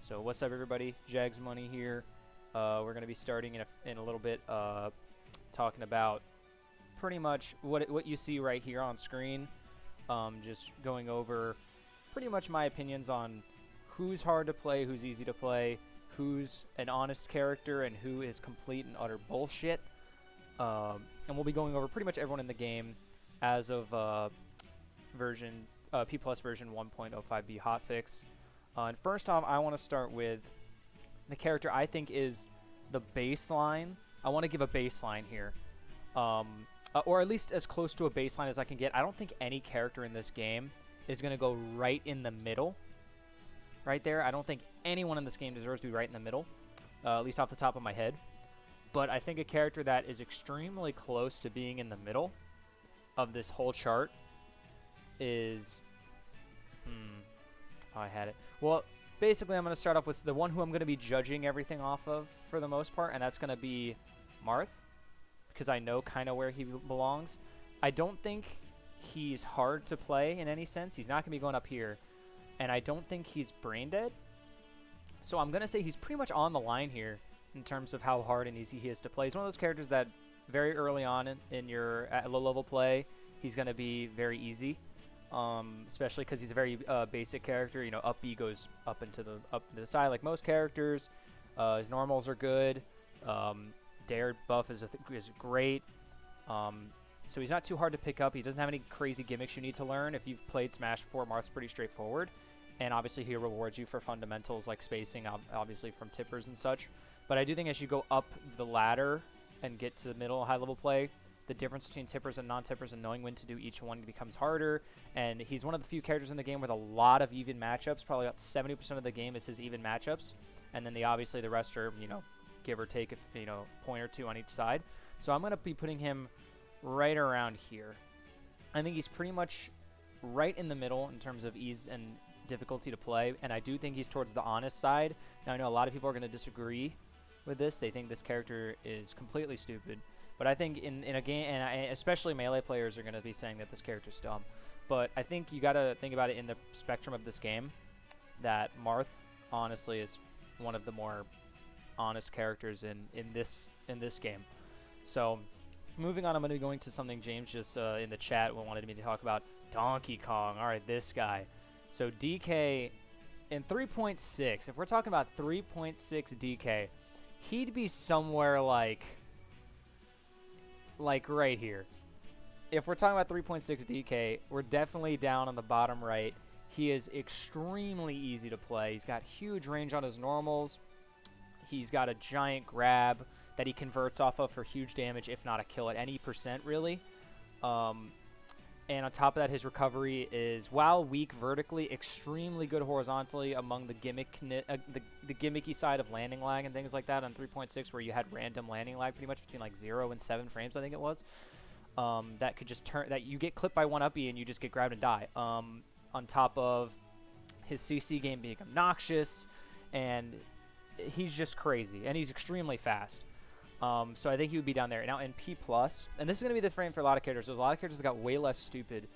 So what's up, everybody? Jags Money here. We're gonna be starting in a little bit, talking about pretty much what you see right here on screen. Just going over pretty much my opinions on who's hard to play, who's easy to play, who's an honest character, and who is complete and utter bullshit. And we'll be going over pretty much everyone in the game as of version P Plus version 1.05b hotfix. And first off, I want to start with the character I think is the baseline. I want to give a baseline here, or at least as close to a baseline as I can get. I don't think any character in this game is going to go right in the middle. Right there. I don't think anyone in this game deserves to be right in the middle, at least off the top of my head. But I think a character that is extremely close to being in the middle of this whole chart is... Oh, I had it. Well, basically, I'm going to start off with the one who I'm going to be judging everything off of for the most part, and that's going to be Marth, because I know kind of where he belongs. I don't think he's hard to play in any sense. He's not going to be going up here, and I don't think he's brain dead. So I'm going to say he's pretty much on the line here in terms of how hard and easy he is to play. He's one of those characters that very early on in your low-level play, he's going to be very easy. Especially because he's a very basic character. You know, up B goes up into the side like most characters. His normals are good. Dare buff is great. So he's not too hard to pick up. He doesn't have any crazy gimmicks you need to learn. If you've played Smash before, Marth's pretty straightforward. And obviously he rewards you for fundamentals like spacing, obviously from tippers and such. But I do think as you go up the ladder and get to the middle high-level play, the difference between tippers and non-tippers and knowing when to do each one becomes harder. And he's one of the few characters in the game with a lot of even matchups. Probably about 70% of the game is his even matchups. And then obviously the rest are, give or take, a point or two on each side. So I'm going to be putting him right around here. I think he's pretty much right in the middle in terms of ease and difficulty to play. And I do think he's towards the honest side. Now, I know a lot of people are going to disagree with this. They think this character is completely stupid. But I think in a game, and especially Melee players are going to be saying that this character's dumb. But I think you got to think about it in the spectrum of this game, that Marth, honestly, is one of the more honest characters in this game. So, moving on, I'm going to be going to something James just in the chat wanted me to talk about. Donkey Kong. All right, this guy. So, DK in 3.6, if we're talking about 3.6 DK, he'd be somewhere like right here. If we're talking about 3.6 DK, we're definitely down on the bottom right. He is extremely easy to play. He's got huge range on his normals. He's got a giant grab that he converts off of for huge damage, if not a kill at any percent, really. And on top of that, his recovery is, while weak vertically, extremely good horizontally among the the gimmicky side of landing lag and things like that on 3.6, where you had random landing lag pretty much between like 0 and 7 frames, I think it was. That could just turn, that you get clipped by one uppy and you just get grabbed and die. On top of his CC game being obnoxious, and he's just crazy, and he's extremely fast. So I think he would be down there. Now in P+, and this is going to be the frame for a lot of characters. There's a lot of characters that got way less stupid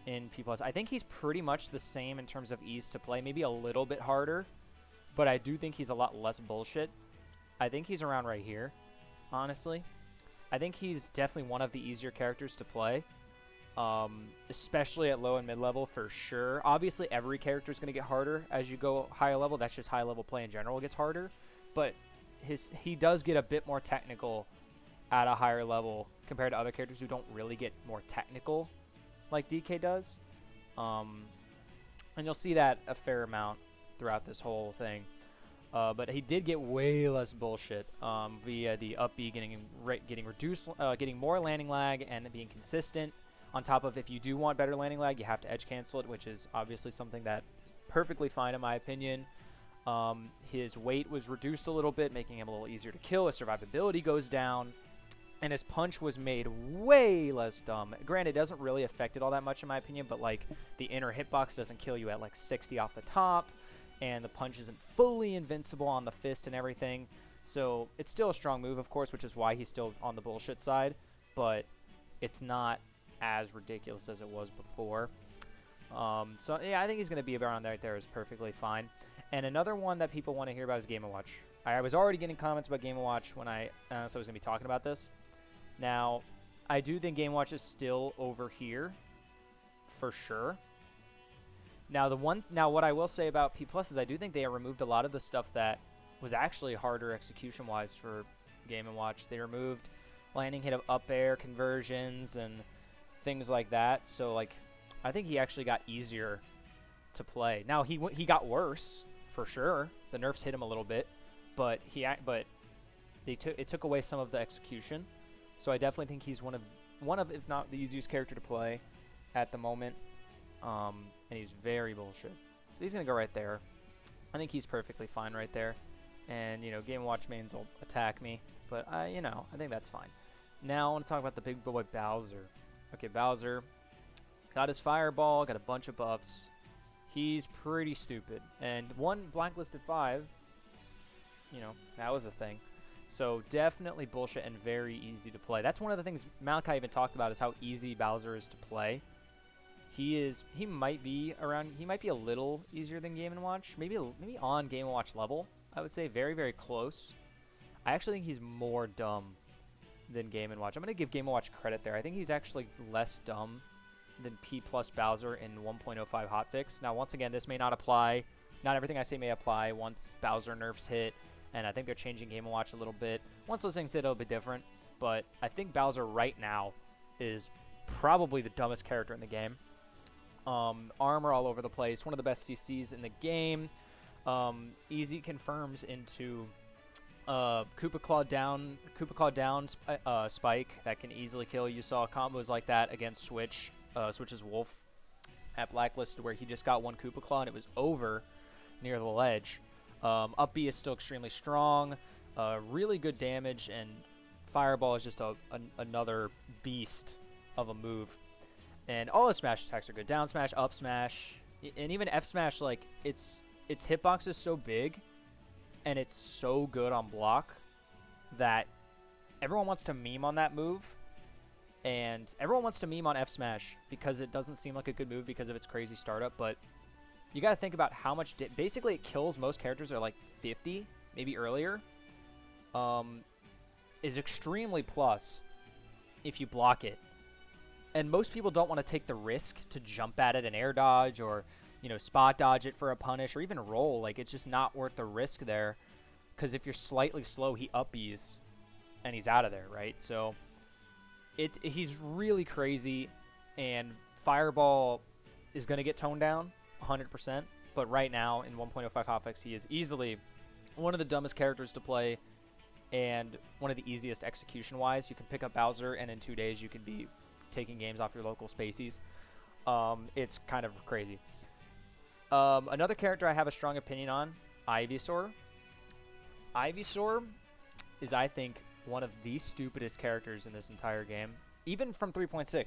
in P+. I think he's pretty much the same in terms of ease to play, maybe a little bit harder, but I do think he's a lot less bullshit. I think he's around right here, honestly. I think he's definitely one of the easier characters to play, especially at low and mid-level for sure. Obviously, every character is going to get harder as you go higher level. That's just high-level play in general gets harder, but he does get a bit more technical at a higher level compared to other characters who don't really get more technical like DK does. And you'll see that a fair amount throughout this whole thing. But he did get way less bullshit via the up B getting reduced, getting more landing lag and being consistent. On top of, if you do want better landing lag, you have to edge cancel it, which is obviously something that's perfectly fine in my opinion. His weight was reduced a little bit, making him a little easier to kill. His survivability goes down, and his punch was made way less dumb. Granted, it doesn't really affect it all that much in my opinion, but like the inner hitbox doesn't kill you at like 60 off the top, and the punch isn't fully invincible on the fist and everything. So it's still a strong move, of course, which is why he's still on the bullshit side, but it's not as ridiculous as it was before. So yeah, I think he's going to be around right there is perfectly fine. And another one that people want to hear about is Game & Watch. I was already getting comments about Game & Watch when I announced I was going to be talking about this. Now, I do think Game & Watch is still over here, for sure. Now, what I will say about P+ is I do think they removed a lot of the stuff that was actually harder execution-wise for Game & Watch. They removed landing hit of up air conversions and things like that. So, like, I think he actually got easier to play. Now, he got worse, for sure. The nerfs hit him a little bit, but it took away some of the execution. So I definitely think he's one of if not the easiest character to play at the moment. And he's very bullshit. So he's gonna go right there. I think he's perfectly fine right there. And Game & Watch mains will attack me, but I think that's fine. Now I want to talk about the big boy Bowser. Okay, Bowser got his fireball, got a bunch of buffs. He's pretty stupid. And one blacklisted 5, that was a thing. So definitely bullshit and very easy to play. That's one of the things Malachi even talked about, is how easy Bowser is to play. He might be a little easier than Game & Watch. Maybe on Game & Watch level, I would say. Very, very close. I actually think he's more dumb than Game & Watch. I'm going to give Game & Watch credit there. I think he's actually less dumb than P+ Bowser in 1.05 hotfix. Now, once again, this may not apply. Not everything I say may apply once Bowser nerfs hit, and I think they're changing Game & Watch a little bit. Once those things hit, it'll be different. But I think Bowser right now is probably the dumbest character in the game. Armor all over the place. One of the best CCs in the game. Easy confirms into Koopa Claw down spike that can easily kill. You saw combos like that against Switch's Wolf at Blacklisted, where he just got one Koopa Claw and it was over near the ledge. Up B is still extremely strong. Really good damage, and Fireball is just another beast of a move. And all his smash attacks are good. Down smash, up smash, and even F smash. Like, its hitbox is so big, and it's so good on block that everyone wants to meme on that move, and everyone wants to meme on F smash because it doesn't seem like a good move because of its crazy startup. But you got to think about how much basically it kills most characters that are like 50, maybe earlier. Is extremely plus if you block it. And most people don't want to take the risk to jump at it and air dodge, or, spot dodge it for a punish, or even roll. Like, it's just not worth the risk there. Because if you're slightly slow, he up Bs and he's out of there, right? So he's really crazy, and Fireball is going to get toned down 100%. But right now, in 1.05 hotfix, he is easily one of the dumbest characters to play, and one of the easiest execution-wise. You can pick up Bowser, and in 2 days you can be taking games off your local spacies. It's kind of crazy. Another character I have a strong opinion on, Ivysaur. Ivysaur is, I think, one of the stupidest characters in this entire game, even from 3.6.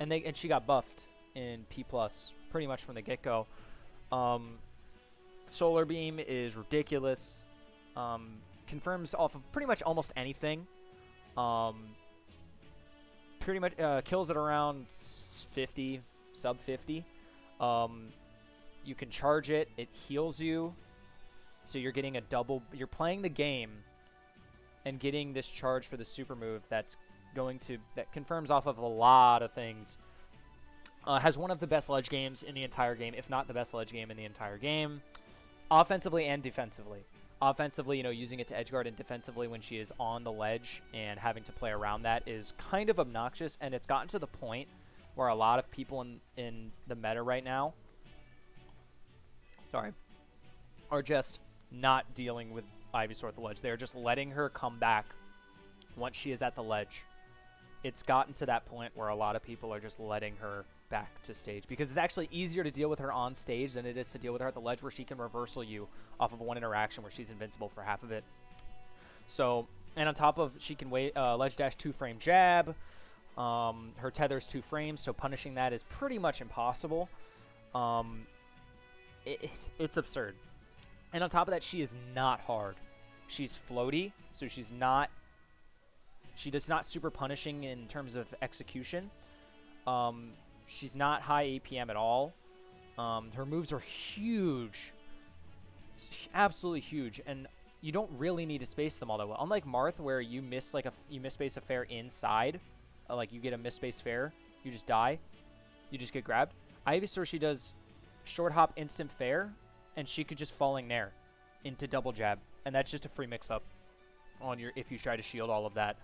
And she got buffed in P+, pretty much from the get-go. Solar Beam is ridiculous. Confirms off of pretty much almost anything. Pretty much kills at around 50, sub 50. You can charge it. It heals you. So you're getting a double. You're playing the game and getting this charge for the super move that confirms off of a lot of things. Has one of the best ledge games in the entire game, if not the best ledge game in the entire game, offensively and defensively. Offensively, using it to edgeguard, and defensively when she is on the ledge and having to play around that is kind of obnoxious, and it's gotten to the point where a lot of people in the meta right now are just not dealing with Ivysaur at the ledge. They're just letting her come back once she is at the ledge. It's gotten to that point where a lot of people are just letting her back to stage, because it's actually easier to deal with her on stage than it is to deal with her at the ledge, where she can reversal you off of one interaction where she's invincible for half of it. So, and on top of, she can ledge dash 2-frame jab. Her tether's 2 frames, so punishing that is pretty much impossible. It's absurd. And on top of that, she is not hard. She's floaty, so she does not super punishing in terms of execution. She's not high APM at all. Her moves are huge. It's absolutely huge, and you don't really need to space them all that well. Unlike Marth, where you miss like you misspace a fair inside, like you get a misspaced fair, you just die, you just get grabbed. Ivysaur, she does short hop instant fair, and she could just falling nair into double jab, and that's just a free mix up on your if you try to shield all of that.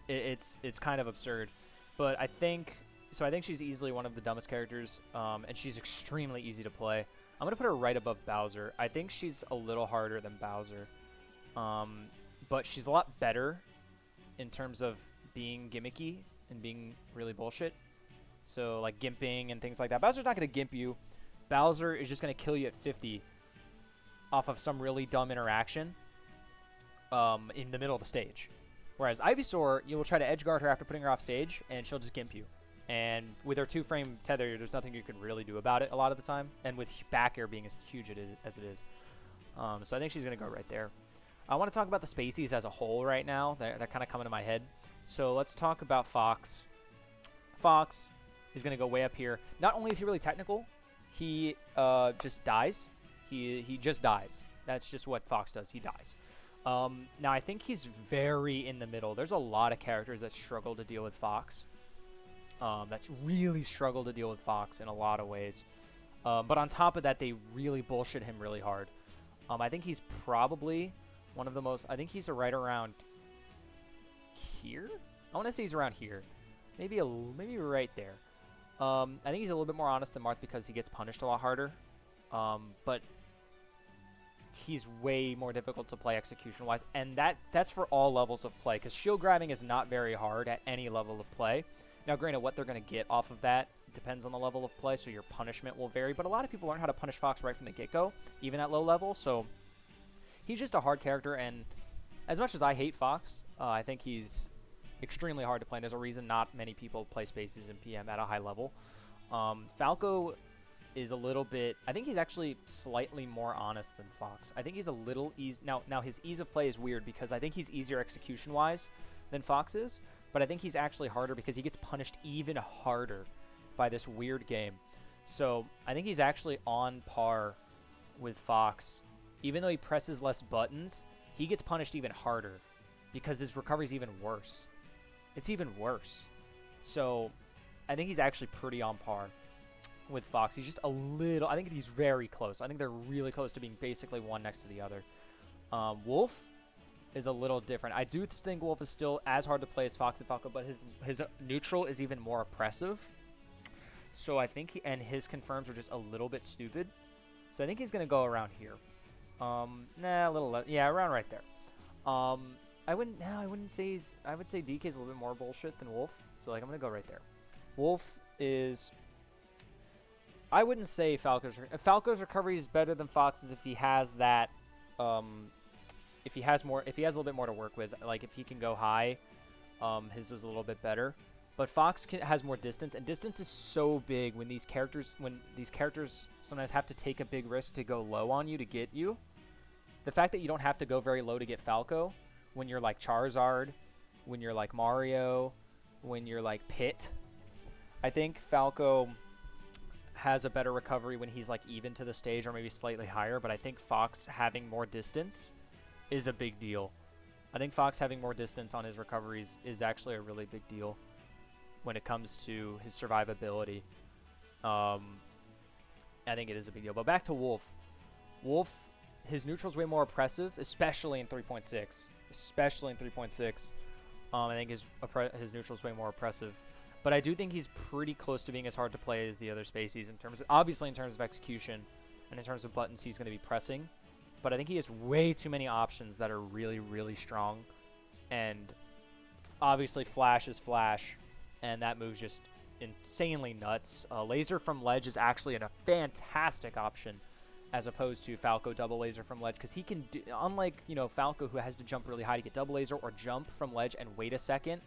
It's kind of absurd, but I think she's easily one of the dumbest characters, and she's extremely easy to play. I'm gonna put her right above Bowser. I think she's a little harder than Bowser, but she's a lot better in terms of being gimmicky and being really bullshit. So like gimping and things like that. Bowser's not gonna gimp you. Bowser is just gonna kill you at 50 off of some really dumb interaction in the middle of the stage. Whereas Ivysaur, you will try to edge guard her after putting her off stage, and she'll just gimp you. And with her 2-frame tether, there's nothing you can really do about it a lot of the time. And with back air being as huge as it is. So I think she's going to go right there. I want to talk about the Spaceys as a whole right now. They're kind of coming to my head. So let's talk about Fox. Fox is going to go way up here. Not only is he really technical, he just dies. He just dies. That's just what Fox does. He dies. Now, I think he's very in the middle. There's a lot of characters that struggle to deal with Fox. That's really struggle to deal with Fox in a lot of ways. But on top of that, they really bullshit him really hard. I think he's probably one of the most... I think he's right around here? I want to say he's around here. Maybe right there. I think he's a little bit more honest than Marth because he gets punished a lot harder. But he's way more difficult to play execution-wise. And that's for all levels of play, because shield grabbing is not very hard at any level of play. Now, granted, what they're going to get off of that depends on the level of play, so your punishment will vary. But a lot of people learn how to punish Fox right from the get-go, even at low level. So he's just a hard character, and as much as I hate Fox, I think he's extremely hard to play. And there's a reason not many people play Spaces in PM at a high level. Falco is a little bit... I think he's actually slightly more honest than Fox. I think he's a little easy... Now, his ease of play is weird because I think he's easier execution-wise than Fox is. But I think he's actually harder because he gets punished even harder by this weird game. So I think he's actually on par with Fox. Even though he presses less buttons, he gets punished even harder because his recovery is even worse. It's even worse. So I think he's actually pretty on par with Fox. He's just a little... I think he's very close. I think they're really close to being basically one next to the other. Wolf is a little different. I do think Wolf is still as hard to play as Fox and Falco, but his neutral is even more oppressive. So I think and his confirms are just a little bit stupid. So I think he's gonna go around here. A little yeah, around right there. I wouldn't say I would say DK is a little bit more bullshit than Wolf. So like I'm gonna go right there. Wolf is... I wouldn't say Falco's recovery is better than Fox's if he has that. If he has a little bit more to work with, like if he can go high, his is a little bit better. But Fox has more distance, and distance is so big when these characters sometimes have to take a big risk to go low on you to get you. The fact that you don't have to go very low to get Falco, when you're like Charizard, when you're like Mario, when you're like Pit, I think Falco has a better recovery when he's like even to the stage or maybe slightly higher. But I think Fox having more distance is a big deal. I think Fox having more distance on his recoveries is actually a really big deal when it comes to his survivability. I think it is a big deal. But back to Wolf. Wolf, his neutral's way more oppressive, especially in 3.6. I think his neutral's way more oppressive. But I do think he's pretty close to being as hard to play as the other Spaceys in terms of execution and in terms of buttons he's going to be pressing. But I think he has way too many options that are really, really strong. And obviously Flash is Flash, and that move's just insanely nuts. Laser from ledge is actually a fantastic option as opposed to Falco double laser from ledge, because he can do, unlike, Falco, who has to jump really high to get double laser or jump from ledge and wait a second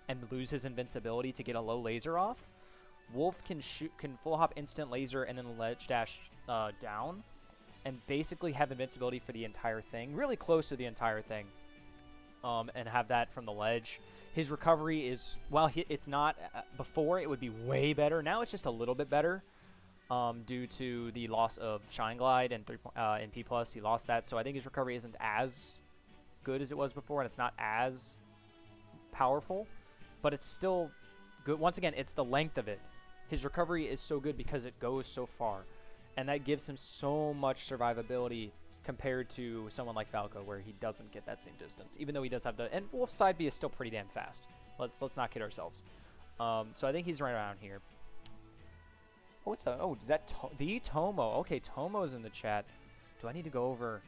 and lose his invincibility to get a low laser off. Wolf can full hop instant laser and then ledge dash down and basically have invincibility for the entire thing, really close to the entire thing, and have that from the ledge. His recovery is, it's not, before it would be way better. Now it's just a little bit better. due to the loss of Shine Glide and in P+. He lost that, so I think his recovery isn't as good as it was before, and it's not as powerful, but it's still good. Once again, it's the length of it. His recovery is so good because it goes so far, and that gives him so much survivability compared to someone like Falco, where he doesn't get that same distance, even though he does have the... And Wolf's side B is still pretty damn fast. Let's not kid ourselves. So I think he's right around here. Oh, is that the Tomo? Okay, Tomo's in the chat. Do I need to go over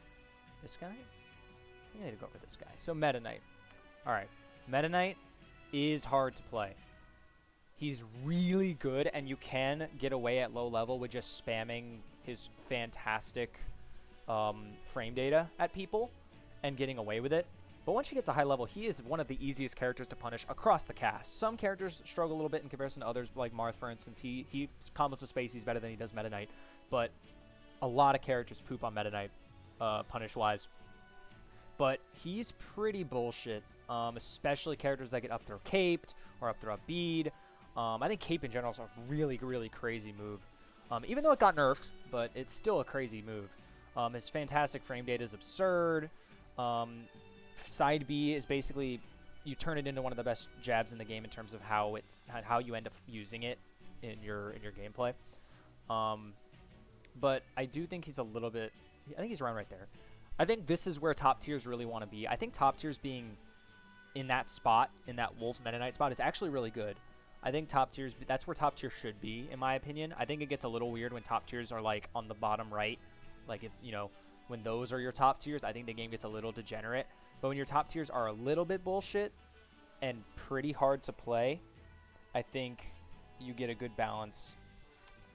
this guy? I think I need to go over this guy. So Meta Knight. All right, Meta Knight is hard to play. He's really good, and you can get away at low level with just spamming his fantastic frame data at people and getting away with it. But once you get to high level, he is one of the easiest characters to punish across the cast. Some characters struggle a little bit in comparison to others, like Marth, for instance. He combos with space, he's better than he does Meta Knight. But a lot of characters poop on Meta Knight, punish-wise. But he's pretty bullshit, especially characters that get up throw caped or up throw bead. I think cape in general is a really, really crazy move. Even though it got nerfed, but it's still a crazy move. His fantastic frame data is absurd. Side B is basically, you turn it into one of the best jabs in the game in terms of how you end up using it in your gameplay. But I do think he's a little bit... I think he's around right there. I think this is where top tiers really want to be. I think top tiers being in that spot, in that Wolf Meta Knight spot, is actually really good. I think top tiers, that's where top tier should be, in my opinion. I think it gets a little weird when top tiers are like on the bottom right. Like, if you know, when those are your top tiers, I think the game gets a little degenerate. But when your top tiers are a little bit bullshit and pretty hard to play, I think you get a good balance.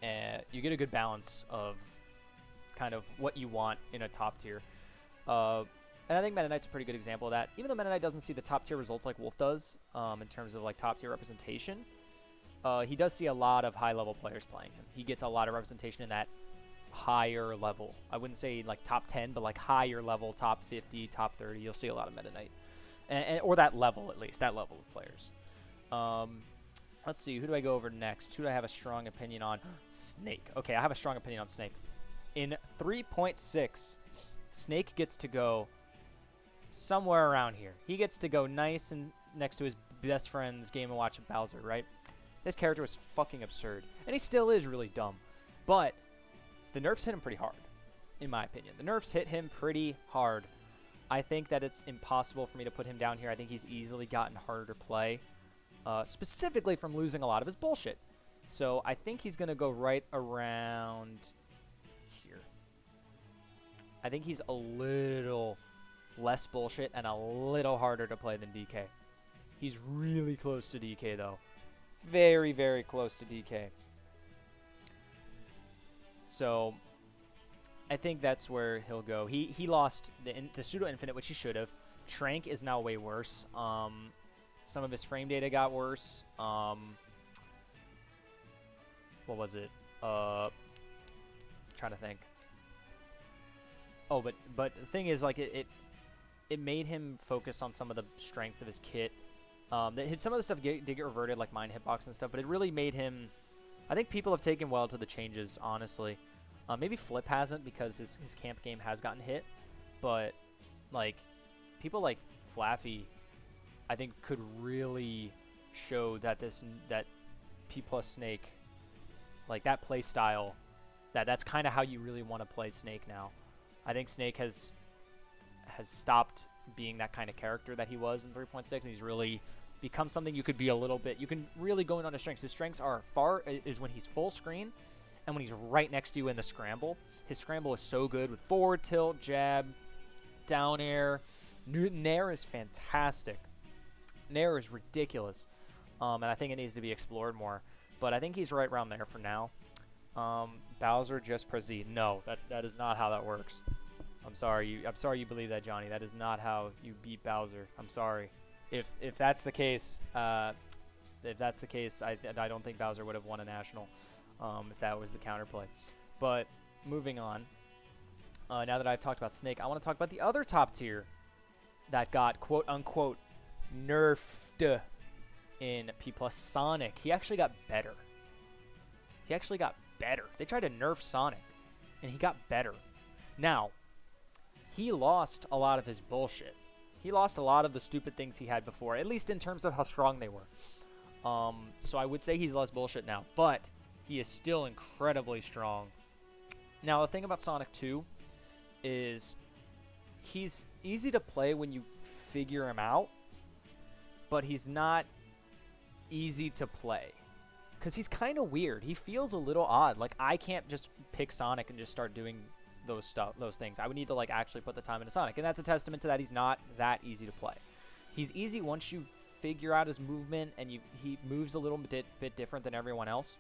You get a good balance of kind of what you want in a top tier. And I think Meta Knight's a pretty good example of that. Even though Meta Knight doesn't see the top tier results like Wolf does, in terms of like top tier representation, he does see a lot of high level players playing him. He gets a lot of representation in that higher level. I wouldn't say like top 10, but like higher level, top 50, top 30. You'll see a lot of Meta Knight, or that level at least, that level of players. Let's see, who do I go over next? Who do I have a strong opinion on? Snake. Okay, I have a strong opinion on Snake. In 3.6, Snake gets to go somewhere around here. He gets to go nice and next to his best friend's Game & Watch Bowser, right? This character was fucking absurd. And he still is really dumb. But the nerfs hit him pretty hard, in my opinion. The nerfs hit him pretty hard. I think that it's impossible for me to put him down here. I think he's easily gotten harder to play, specifically from losing a lot of his bullshit. So I think he's going to go right around here. I think he's a little less bullshit and a little harder to play than DK. He's really close to DK, though. Very, very close to DK. So I think that's where he'll go. He lost the pseudo infinite, which he should have. Trank is now way worse. Some of his frame data got worse. What was it? Trying to think. Oh, but the thing is, like, it made him focus on some of the strengths of his kit. Some of the stuff did get reverted, like Mind Hitbox and stuff, but it really made him... I think people have taken well to the changes, honestly. Maybe Flip hasn't, because his camp game has gotten hit. But, like, people like Flaffy, I think, could really show that that P+ Snake, like, that play style, that's kind of how you really want to play Snake now. I think Snake has stopped being that kind of character that he was in 3.6, and he's really become something you could be a little bit. You can really go in on his strengths. His strengths are is when he's full screen and when he's right next to you in the scramble. His scramble is so good with forward tilt, jab, down air. Nair is fantastic. Nair is ridiculous. And I think it needs to be explored more. But I think he's right around there for now. Bowser just proceed. No, that is not how that works. I'm sorry you believe that, Johnny. That is not how you beat Bowser. I'm sorry. If that's the case, I don't think Bowser would have won a national if that was the counterplay. But moving on, now that I've talked about Snake, I want to talk about the other top tier that got quote unquote nerfed in P+, Sonic. He actually got better. He actually got better. They tried to nerf Sonic, and he got better. Now, he lost a lot of his bullshit. He lost a lot of the stupid things he had before, at least in terms of how strong they were. So I would say he's less bullshit now, but he is still incredibly strong. Now, the thing about Sonic 2 is he's easy to play when you figure him out, but he's not easy to play because he's kind of weird. He feels a little odd. Like, I can't just pick Sonic and just start doing those things. I would need to like actually put the time into Sonic, and that's a testament to that. He's not that easy to play. He's easy once you figure out his movement, and he moves a little bit different than everyone else.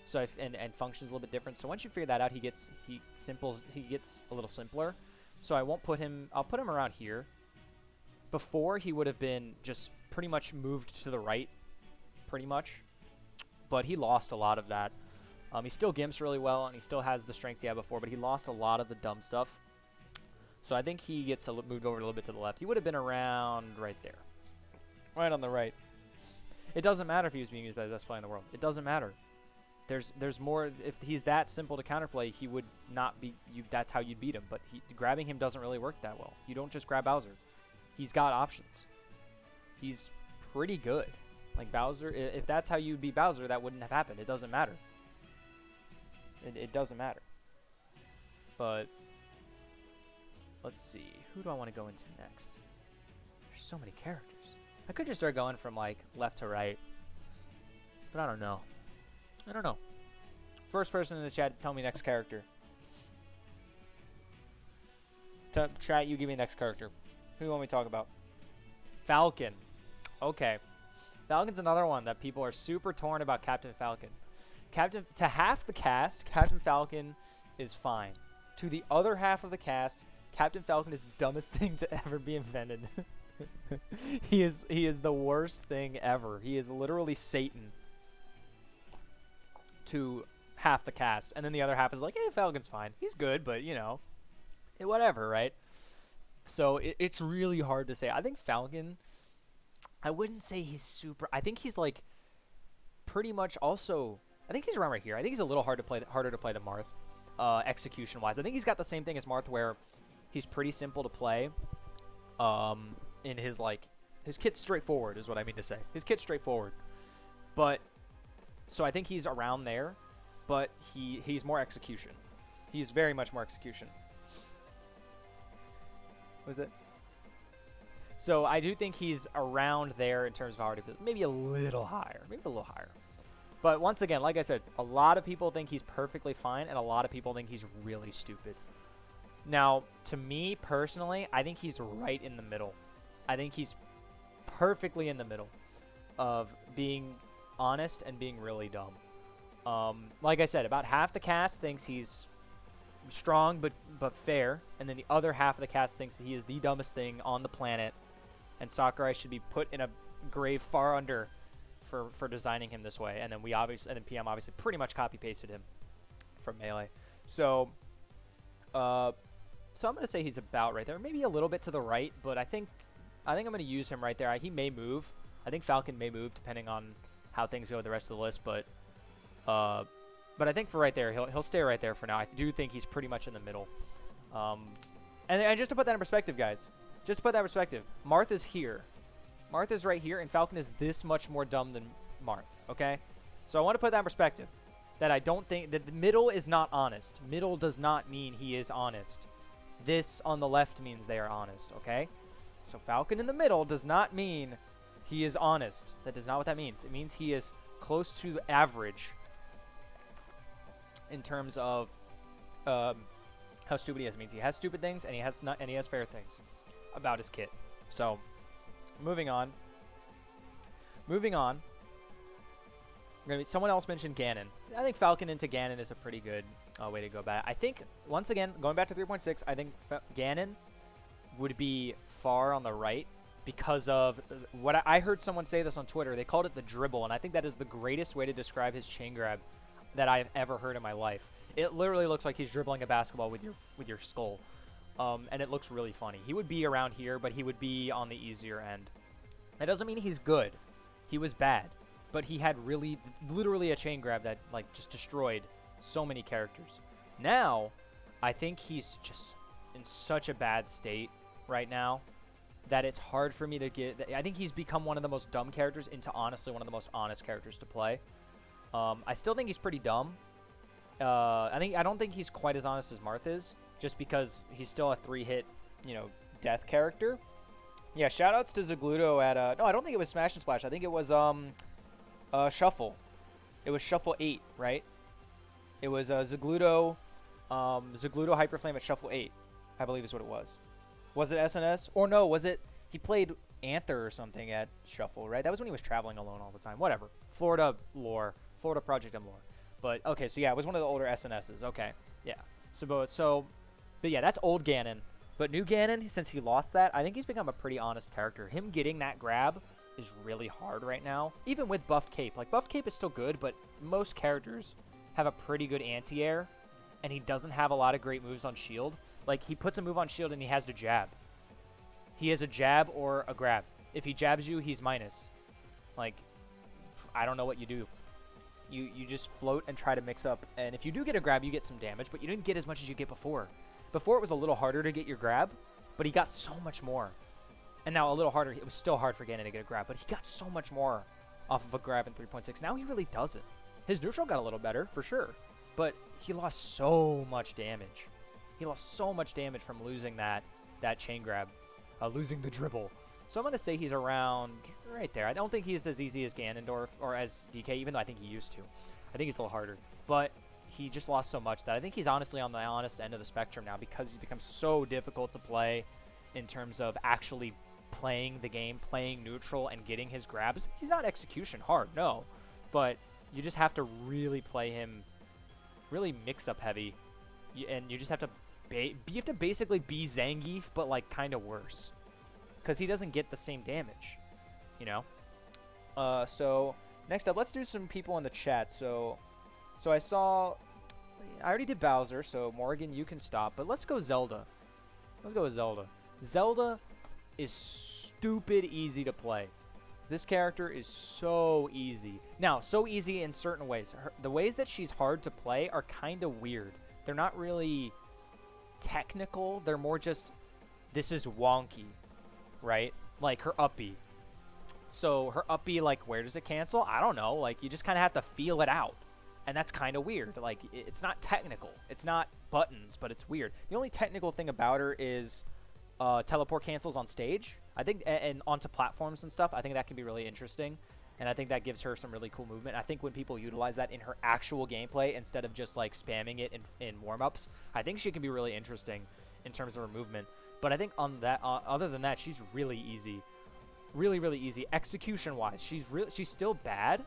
So and functions a little bit different. So once you figure that out, he gets a little simpler. So I won't put him. I'll put him around here. Before, he would have been just pretty much moved to the right, pretty much. But he lost a lot of that. He still gimps really well, and he still has the strengths he had before, but he lost a lot of the dumb stuff. So I think he gets moved over a little bit to the left. He would have been around right there. Right on the right. It doesn't matter if he was being used by the best player in the world. It doesn't matter. There's more. If he's that simple to counterplay, he would not be. That's how you'd beat him. But grabbing him doesn't really work that well. You don't just grab Bowser. He's got options. He's pretty good. Like Bowser, if that's how you beat Bowser, that wouldn't have happened. It doesn't matter. It doesn't matter. But let's see. Who do I want to go into next? There's so many characters. I could just start going from like left to right. But I don't know. First person in the chat to tell me next character. Chat, you give me next character. Who do you want me to talk about? Falcon. Okay. Falcon's another one that people are super torn about. Captain Falcon. To half the cast, Captain Falcon is fine. To the other half of the cast, Captain Falcon is the dumbest thing to ever be invented. He is the worst thing ever. He is literally Satan to half the cast, and then the other half is like, Falcon's fine. He's good, but you know, whatever, right? So it's really hard to say. I think Falcon, I wouldn't say he's super. I think he's like pretty much also. I think he's around right here. I think he's a little harder to play than Marth, execution-wise. I think he's got the same thing as Marth, where he's pretty simple to play. In his kit's straightforward, is what I mean to say. His kit's straightforward, but so I think he's around there, but he's more execution. He's very much more execution. Was it? So I do think he's around there in terms of how to play. Maybe a little higher. But once again, like I said, a lot of people think he's perfectly fine, and a lot of people think he's really stupid. Now, to me personally, I think he's right in the middle. I think he's perfectly in the middle of being honest and being really dumb. Like I said, about half the cast thinks he's strong but fair, and then the other half of the cast thinks he is the dumbest thing on the planet, and Sakurai should be put in a grave far under for designing him this way. And then PM obviously pretty much copy pasted him from Melee. So I'm gonna say he's about right there, maybe a little bit to the right, but I think I'm gonna use him right there. He may move. I think Falcon may move depending on how things go with the rest of the list, but I think for right there, he'll stay right there for now. I do think he's pretty much in the middle. And just to put that in perspective, guys, Marth is here. Marth is right here, and Falcon is this much more dumb than Marth, okay? So I want to put that in perspective, that I don't think that the middle is not honest. Middle does not mean he is honest. This on the left means they are honest, okay? So Falcon in the middle does not mean he is honest. That is not what that means. It means he is close to average in terms of how stupid he is. It means he has stupid things, and he has fair things about his kit. So moving on. Someone else mentioned Ganon. I think Falcon into Ganon is a pretty good way to go about it. I think, once again, going back to 3.6, I think Ganon would be far on the right because of what I heard someone say this on Twitter. They called it the dribble, and I think that is the greatest way to describe his chain grab that I've ever heard in my life. It literally looks like he's dribbling a basketball with your skull, and it looks really funny. He would be around here, but he would be on the easier end. That doesn't mean he's good. He was bad, but he had literally a chain grab that like just destroyed So many characters. Now, I think he's just in such a bad state right now that it's hard for me to get. I think he's become one of the most dumb characters into honestly one of the most honest characters to play. I still think he's pretty dumb. I don't think he's quite as honest as Marth is, just because he's still a 3-hit, death character. Yeah, shoutouts to Zagludo at no, I don't think it was Smash and Splash. I think it was Shuffle. It was Shuffle 8, right? It was Zagludo Hyperflame at Shuffle 8, I believe is what it was. Was it SNS? Or no, was it he played Anther or something at Shuffle, right? That was when he was traveling alone all the time. Whatever. Florida Project M lore. But okay, so yeah, it was one of the older SNSs. Okay. Yeah. But yeah, that's old Ganon. But new Ganon, since he lost that, I think he's become a pretty honest character. Him getting that grab is really hard right now. Even with buffed cape. Like, buffed cape is still good, but most characters have a pretty good anti-air, and he doesn't have a lot of great moves on shield. Like, he puts a move on shield and he has to jab. He has a jab or a grab. If he jabs you, he's minus. Like, I don't know what you do. You just float and try to mix up. And if you do get a grab, you get some damage, but you didn't get as much as you get before. Before, it was a little harder to get your grab, but he got so much more. And now a little harder. It was still hard for Ganon to get a grab, but he got so much more off of a grab in 3.6. Now he really doesn't. His neutral got a little better, for sure, but he lost so much damage. He lost so much damage from losing that chain grab, losing the dribble. So I'm going to say he's around right there. I don't think he's as easy as Ganondorf or as DK, even though I think he used to. I think he's a little harder. But he just lost so much that I think he's honestly on the honest end of the spectrum now, because he's become so difficult to play in terms of actually playing the game, playing neutral, and getting his grabs. He's not execution hard, no. But you just have to really play him really mix-up heavy. And you just have to basically be Zangief, but like kind of worse. Because he doesn't get the same damage, So next up, let's do some people in the chat. So I already did Bowser, so Morgan, you can stop. But let's go Zelda. Let's go with Zelda. Zelda is stupid easy to play. This character is so easy. Now, so easy in certain ways. The ways that she's hard to play are kind of weird. They're not really technical. They're more just, this is wonky, right? Like her uppy. So her uppy, like, where does it cancel? I don't know. Like, you just kind of have to feel it out. And that's kind of weird. Like, it's not technical. It's not buttons, but it's weird. The only technical thing about her is teleport cancels on stage. I think, and onto platforms and stuff. I think that can be really interesting. And I think that gives her some really cool movement. I think when people utilize that in her actual gameplay instead of just, like, spamming it in warm-ups, I think she can be really interesting in terms of her movement. But I think on that, other than that, she's really easy. Really, really easy. Execution-wise, she's still bad.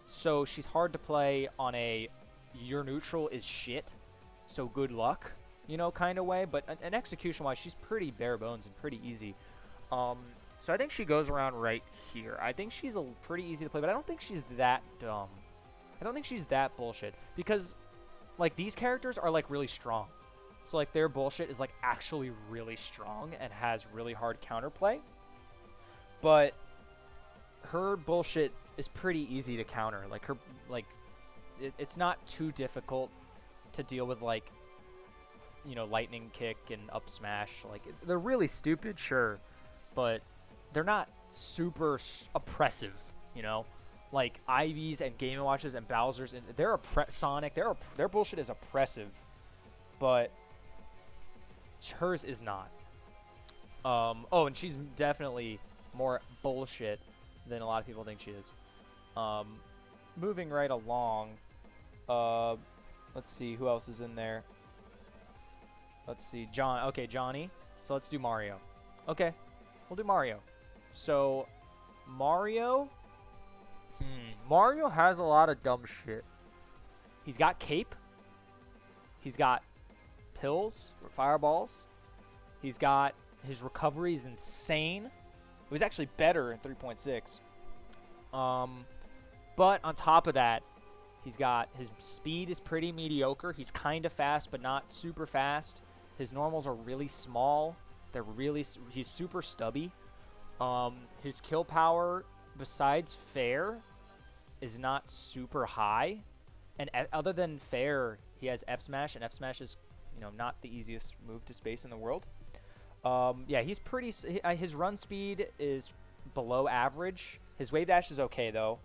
So she's hard to play on a your neutral is shit, so good luck, kind of way. But an execution-wise, she's pretty bare bones and pretty easy. So I think she goes around right here. I think she's pretty easy to play, but I don't think she's that dumb. I don't think she's that bullshit. Because, like, these characters are, like, really strong. So, like, their bullshit is, like, actually really strong and has really hard counterplay. But her bullshit is pretty easy to counter. Like, it's not too difficult to deal with, like, lightning kick and up smash. Like, they're really stupid, sure, but they're not super oppressive, Like, Ivy's and Game & Watch's and Bowser's, and Sonic, their bullshit is oppressive, but hers is not. Oh, and she's definitely more bullshit than a lot of people think she is. Moving right along, let's see who else is in there. Let's see, okay, Johnny. So let's do Mario. Okay, we'll do Mario. So Mario has a lot of dumb shit. He's got cape. He's got pills or fireballs. He's got, his recovery is insane. It was actually better in 3.6. But on top of that, he's got, his speed is pretty mediocre. He's kind of fast, but not super fast. His normals are really small. He's super stubby. His kill power, besides fair, is not super high. And other than Fair, he has F Smash, and F Smash is, not the easiest move to space in the world. Yeah, he's pretty. His run speed is below average. His wave dash is okay though.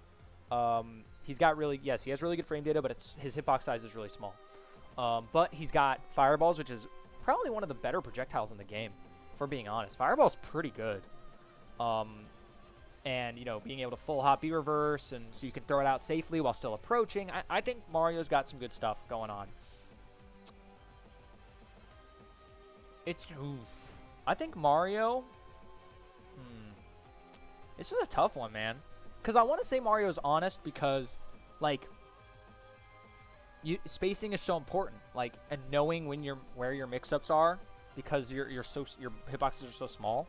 He's got he has really good frame data, but his hitbox size is really small. But he's got Fireballs, which is probably one of the better projectiles in the game, for being honest. Fireball's pretty good. And, being able to full hop B reverse, and so you can throw it out safely while still approaching. I think Mario's got some good stuff going on. I think Mario... This is a tough one, man. Because I want to say Mario's honest because, like... spacing is so important, and knowing where your mix-ups are, because your hitboxes are so small,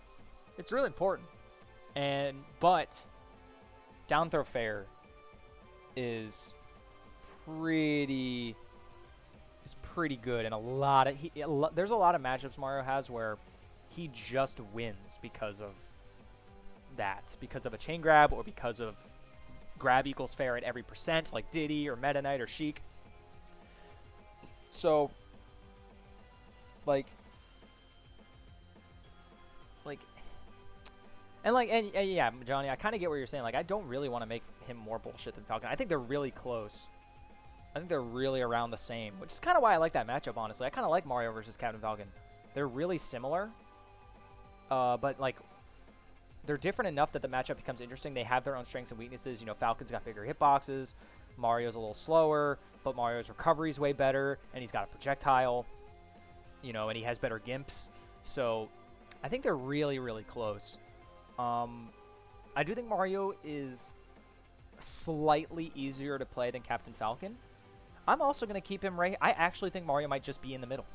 it's really important. But down throw Fair is pretty good, and there's a lot of matchups Mario has where he just wins because of that, because of a chain grab or because of grab equals Fair at every percent, like Diddy or Meta Knight or Sheik. So, and yeah, Johnny, I kind of get what you're saying. Like, I don't really want to make him more bullshit than Falcon. I think they're really close. I think they're really around the same, which is kind of why I like that matchup, honestly. I kind of like Mario versus Captain Falcon. They're really similar, but, they're different enough that the matchup becomes interesting. They have their own strengths and weaknesses. Falcon's got bigger hitboxes. Mario's a little slower, but Mario's recovery is way better, and he's got a projectile, and he has better gimps. So I think they're really, really close. I do think Mario is slightly easier to play than Captain Falcon. I'm also going to keep him right. I actually think Mario might just be in the middle.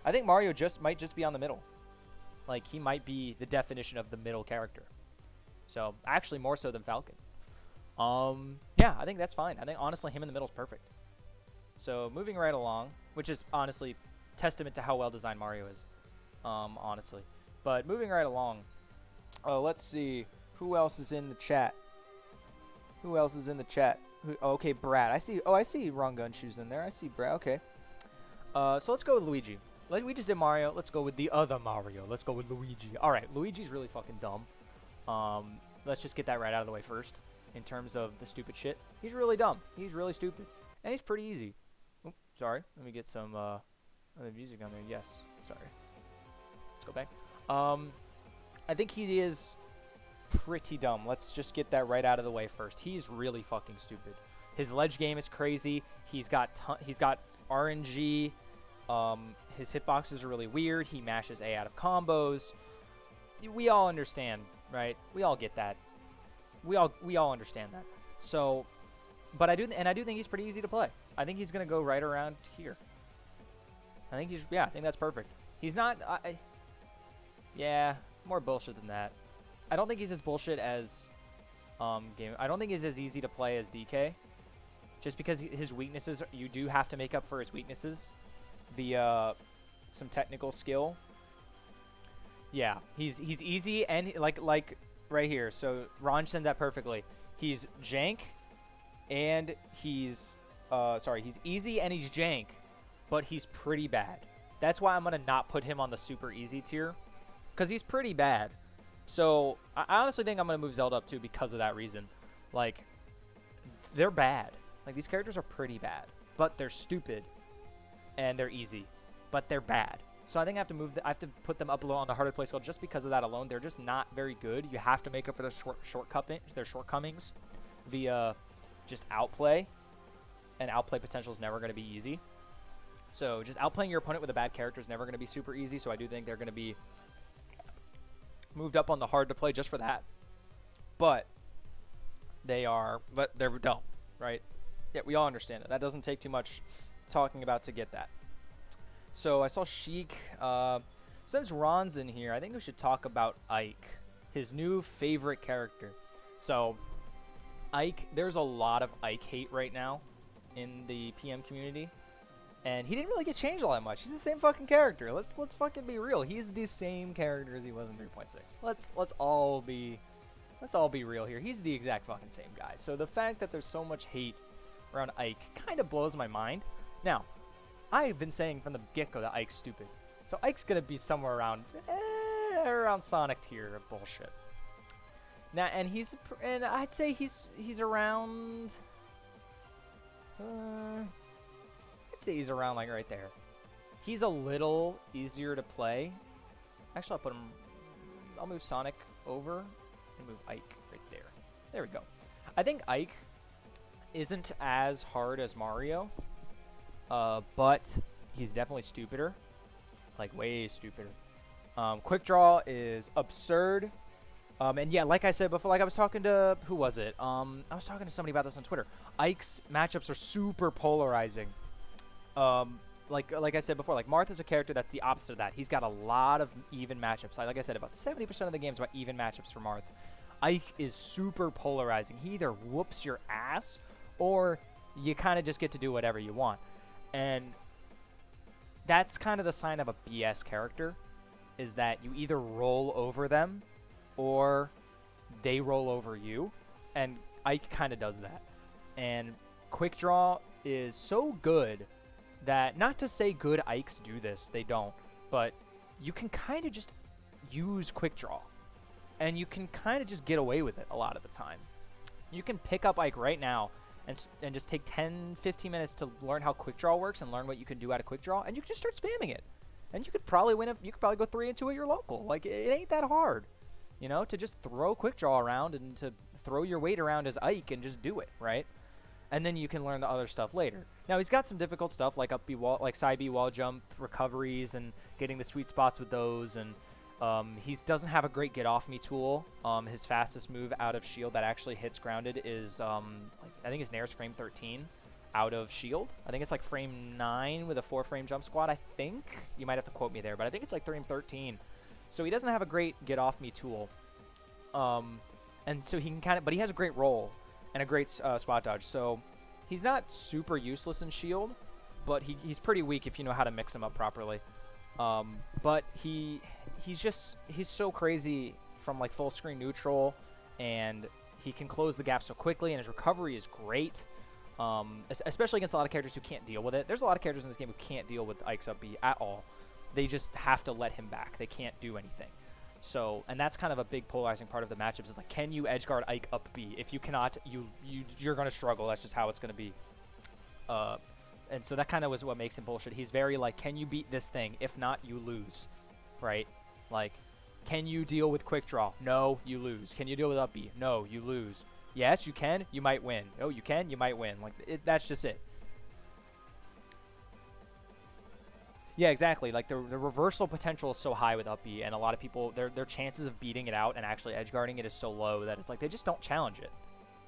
I think Mario might just be on the middle. Like, he might be the definition of the middle character. So, actually more so than Falcon. Yeah, I think that's fine. I think, honestly, him in the middle is perfect. So, moving right along, which is, honestly, testament to how well-designed Mario is. Honestly. But, moving right along, let's see. Who else is in the chat? Okay, Brad. I see Wrong Gun Shoes in there. I see Brad. Okay. So, let's go with Luigi. We just did Mario. Let's go with the other Mario. Let's go with Luigi. All right, Luigi's really fucking dumb. Let's just get that right out of the way first. In terms of the stupid shit, he's really dumb. He's really stupid, and he's pretty easy. Oops, sorry. Let me get some other music on there. Yes. Sorry. Let's go back. I think he is pretty dumb. Let's just get that right out of the way first. He's really fucking stupid. His ledge game is crazy. He's got RNG. His hitboxes are really weird. He mashes A out of combos. We all understand, right? We all get that. We all understand that. So, but I do think he's pretty easy to play. I think he's gonna go right around here. I think that's perfect. He's not. Yeah, more bullshit than that. I don't think he's as bullshit as game. I don't think he's as easy to play as DK. Just because his weaknesses, you do have to make up for his weaknesses via some technical skill. Yeah, he's easy, and like right here. So Ron said that perfectly. He's jank, and he's he's easy and he's jank, but he's pretty bad. That's why I'm gonna not put him on the super easy tier, because he's pretty bad. So I honestly think I'm gonna move Zelda up too because of that reason. Like, they're bad. Like, these characters are pretty bad, but they're stupid, and they're easy, but they're bad. So I think I have to put them up below on the harder play scale just because of that alone. They're just not very good. You have to make up for their shortcomings via just outplay, and outplay potential is never going to be easy. So just outplaying your opponent with a bad character is never going to be super easy. So I do think they're going to be moved up on the hard to play just for that. But they're dumb, right? Yeah, we all understand that. That doesn't take too much talking about to get that. So I saw Sheik. Since Ron's in here, I think we should talk about Ike, his new favorite character. So Ike, there's a lot of Ike hate right now in the PM community, and he didn't really get changed all that much. He's the same fucking character. Let's fucking be real. He's the same character as he was in 3.6. Let's all be real here. He's the exact fucking same guy. So the fact that there's so much hate around Ike kind of blows my mind. Now, I've been saying from the get-go that Ike's stupid. So Ike's going to be somewhere around Sonic tier of bullshit. Now, and I'd say he's around, I'd say he's around like right there. He's a little easier to play. Actually, I'll move Sonic over and move Ike right there. There we go. I think Ike isn't as hard as Mario, but he's definitely stupider, like way stupider. Quick Draw is absurd. And yeah, like I said before, like I was talking to, who was it? I was talking to somebody about this on Twitter. Ike's matchups are super polarizing. Like I said before, like Marth's a character that's the opposite of that. He's got a lot of even matchups. Like I said, about 70% of the game's about even matchups for Marth. Ike is super polarizing. He either whoops your ass, or you kind of just get to do whatever you want. And that's kind of the sign of a BS character, is that you either roll over them, or they roll over you, and Ike kind of does that. And Quick Draw is so good that, not to say good Ikes do this, they don't, but you can kind of just use Quick Draw, and you can kind of just get away with it a lot of the time. You can pick up Ike right now and just take 10-15 minutes to learn how Quick Draw works and learn what you can do out of Quick Draw, and you can just start spamming it. And you could probably win you could probably go 3-2 at your local. Like, it ain't that hard. You know, to just throw Quick Draw around and to throw your weight around as Ike and just do it, right? And then you can learn the other stuff later. Now, he's got some difficult stuff like up B wall, like side B wall jump recoveries and getting the sweet spots with those. And he doesn't have a great get off me tool. His fastest move out of shield that actually hits grounded is I think his Nair's frame 13 out of shield. I think it's like frame 9 with a 4-frame jump squat. I think you might have to quote me there, but I think it's like frame 13. So he doesn't have a great get off me tool. And so he can but he has a great roll and a great spot dodge. So he's not super useless in shield, but he's pretty weak if you know how to mix him up properly. But he's so crazy from like full screen neutral, and he can close the gap so quickly, and his recovery is great. Especially against a lot of characters who can't deal with it. There's a lot of characters in this game who can't deal with Ike's up B at all. They just have to let him back. They can't do anything. So, and that's kind of a big polarizing part of the matchups. Is like, can you edge guard Ike up B? If you cannot, you're going to struggle. That's just how it's going to be. And so that kind of was what makes him bullshit. He's very like, can you beat this thing? If not, you lose, right? Like, can you deal with Quick Draw? No, you lose. Can you deal with up B? No, you lose. Yes, you can. You might win. Oh, you can. You might win. Like, that's just it. Yeah, exactly. Like, the reversal potential is so high with up B, and a lot of people, their chances of beating it out and actually edge guarding it is so low that it's like they just don't challenge it.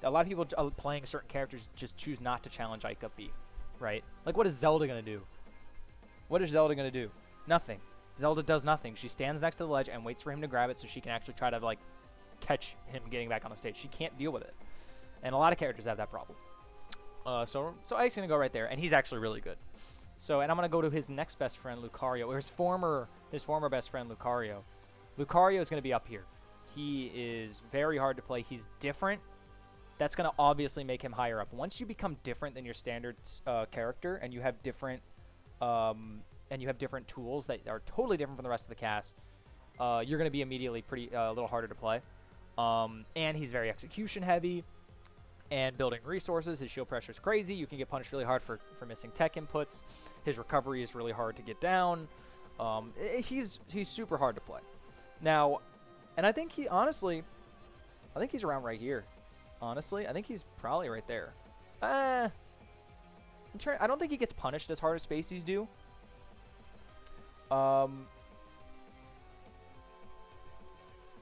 A lot of people playing certain characters just choose not to challenge Ike up B, right? Like, what is Zelda going to do? What is Zelda going to do? Nothing. Zelda does nothing. She stands next to the ledge and waits for him to grab it so she can actually try to, like, catch him getting back on the stage. She can't deal with it. And a lot of characters have that problem. So Ike's going to go right there, and he's actually really good. So, and I'm going to go to his next best friend, Lucario, or his former best friend, Lucario. Lucario is going to be up here. He is very hard to play. He's different. That's going to obviously make him higher up. Once you become different than your standard character, and you have different tools that are totally different from the rest of the cast, you're going to be immediately a little harder to play. And he's very execution heavy. And building resources, his shield pressure is crazy. You can get punished really hard for missing tech inputs. His recovery is really hard to get down. He's super hard to play. Now, and I think he's around right here. Honestly, I think he's probably right there. I don't think he gets punished as hard as Spaceys do.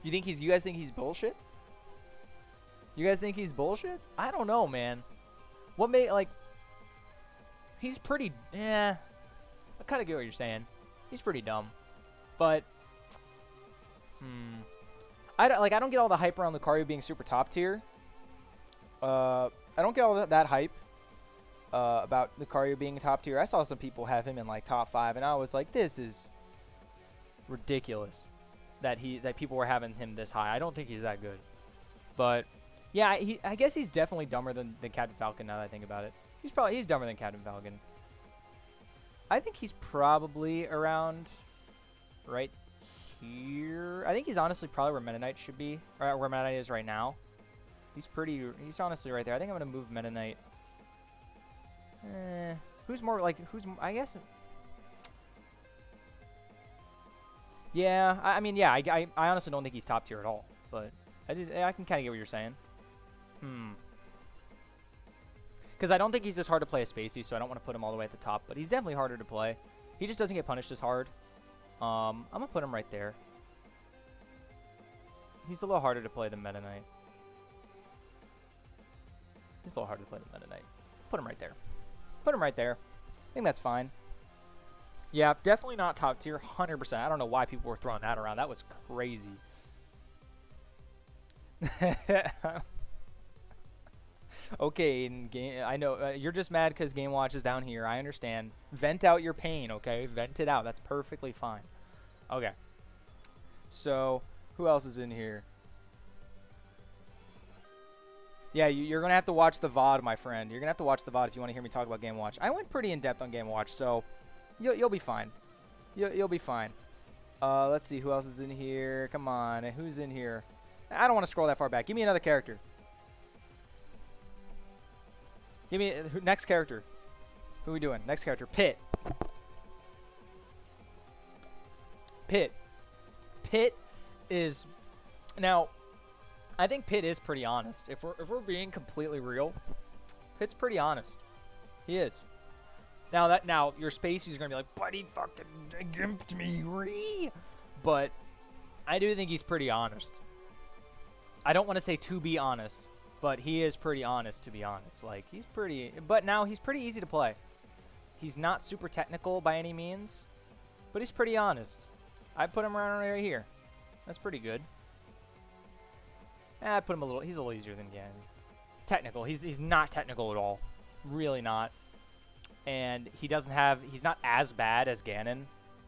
You guys think he's bullshit? You guys think he's bullshit? I don't know, man. He's pretty, I kind of get what you're saying. He's pretty dumb. But, I don't get all the hype around Lucario being super top tier. I don't get all that hype about Lucario being top tier. I saw some people have him in, like, top 5, and I was like, this is ridiculous that people were having him this high. I don't think he's that good. But... yeah, I guess he's definitely dumber than Captain Falcon now that I think about it. He's dumber than Captain Falcon. I think he's probably around right here. I think he's honestly probably where Meta Knight should be, or where Meta Knight is right now. He's honestly right there. I think I'm gonna move Meta Knight. I guess. Yeah, I mean, yeah, I honestly don't think he's top tier at all, but I can kind of get what you're saying. Because I don't think he's as hard to play as Spacey, so I don't want to put him all the way at the top, but he's definitely harder to play. He just doesn't get punished as hard. I'm going to put him right there. He's a little harder to play than Meta Knight. He's a little harder to play than Meta Knight. Put him right there. Put him right there. I think that's fine. Yeah, definitely not top tier, 100%. I don't know why people were throwing that around. That was crazy. Okay, I know you're just mad because Game Watch is down here. I understand. Vent out your pain, okay? Vent it out. That's perfectly fine. Okay. So, who else is in here? Yeah, you're going to have to watch the VOD, my friend. You're going to have to watch the VOD if you want to hear me talk about Game Watch. I went pretty in-depth on Game Watch, so you'll be fine. You'll be fine. Let's see. Who else is in here? Come on. Who's in here? I don't want to scroll that far back. Give me another character. Give me next character. Who are we doing? Next character. Pit. Pit. Pit is... Now, I think Pit is pretty honest. If we're being completely real, Pit's pretty honest. He is. Now your Spacey's gonna be like, but he fucking gimped me, ree. But I do think he's pretty honest. I don't want to say to be honest, but he is pretty honest, to be honest. Like, he's pretty... But now, he's pretty easy to play. He's not super technical by any means, but he's pretty honest. I'd put him around right here. That's pretty good. I'd put him he's a little easier than Ganon. Technical. He's not technical at all. Really not. And he's not as bad as Ganon,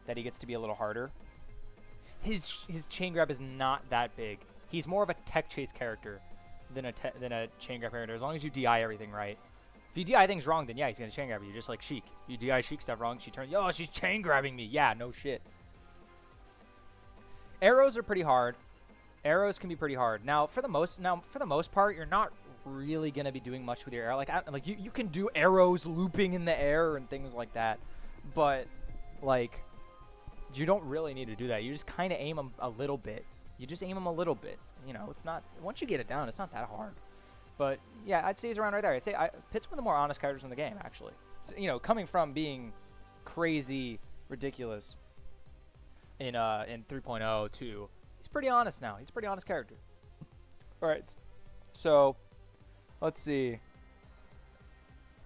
that he gets to be a little harder. His chain grab is not that big. He's more of a tech chase character than a chain grab character, as long as you DI everything right. If you DI things wrong, then yeah, he's going to chain grab you, just like Sheik. You DI Sheik stuff wrong, she turns, yo, she's chain grabbing me. Yeah, no shit. Arrows are pretty hard. Arrows can be pretty hard. Now, for the most part, you're not really going to be doing much with your arrow. Like you can do arrows looping in the air and things like that, but like you don't really need to do that. You just kind of aim them a little bit. You just aim them a little bit. You know, it's not, once you get it down, it's not that hard. But yeah, I'd say he's around right there. I'd say Pit's one of the more honest characters in the game, actually. So, you know, coming from being crazy ridiculous in 3.0 to, he's pretty honest now. He's a pretty honest character. All right, so let's see.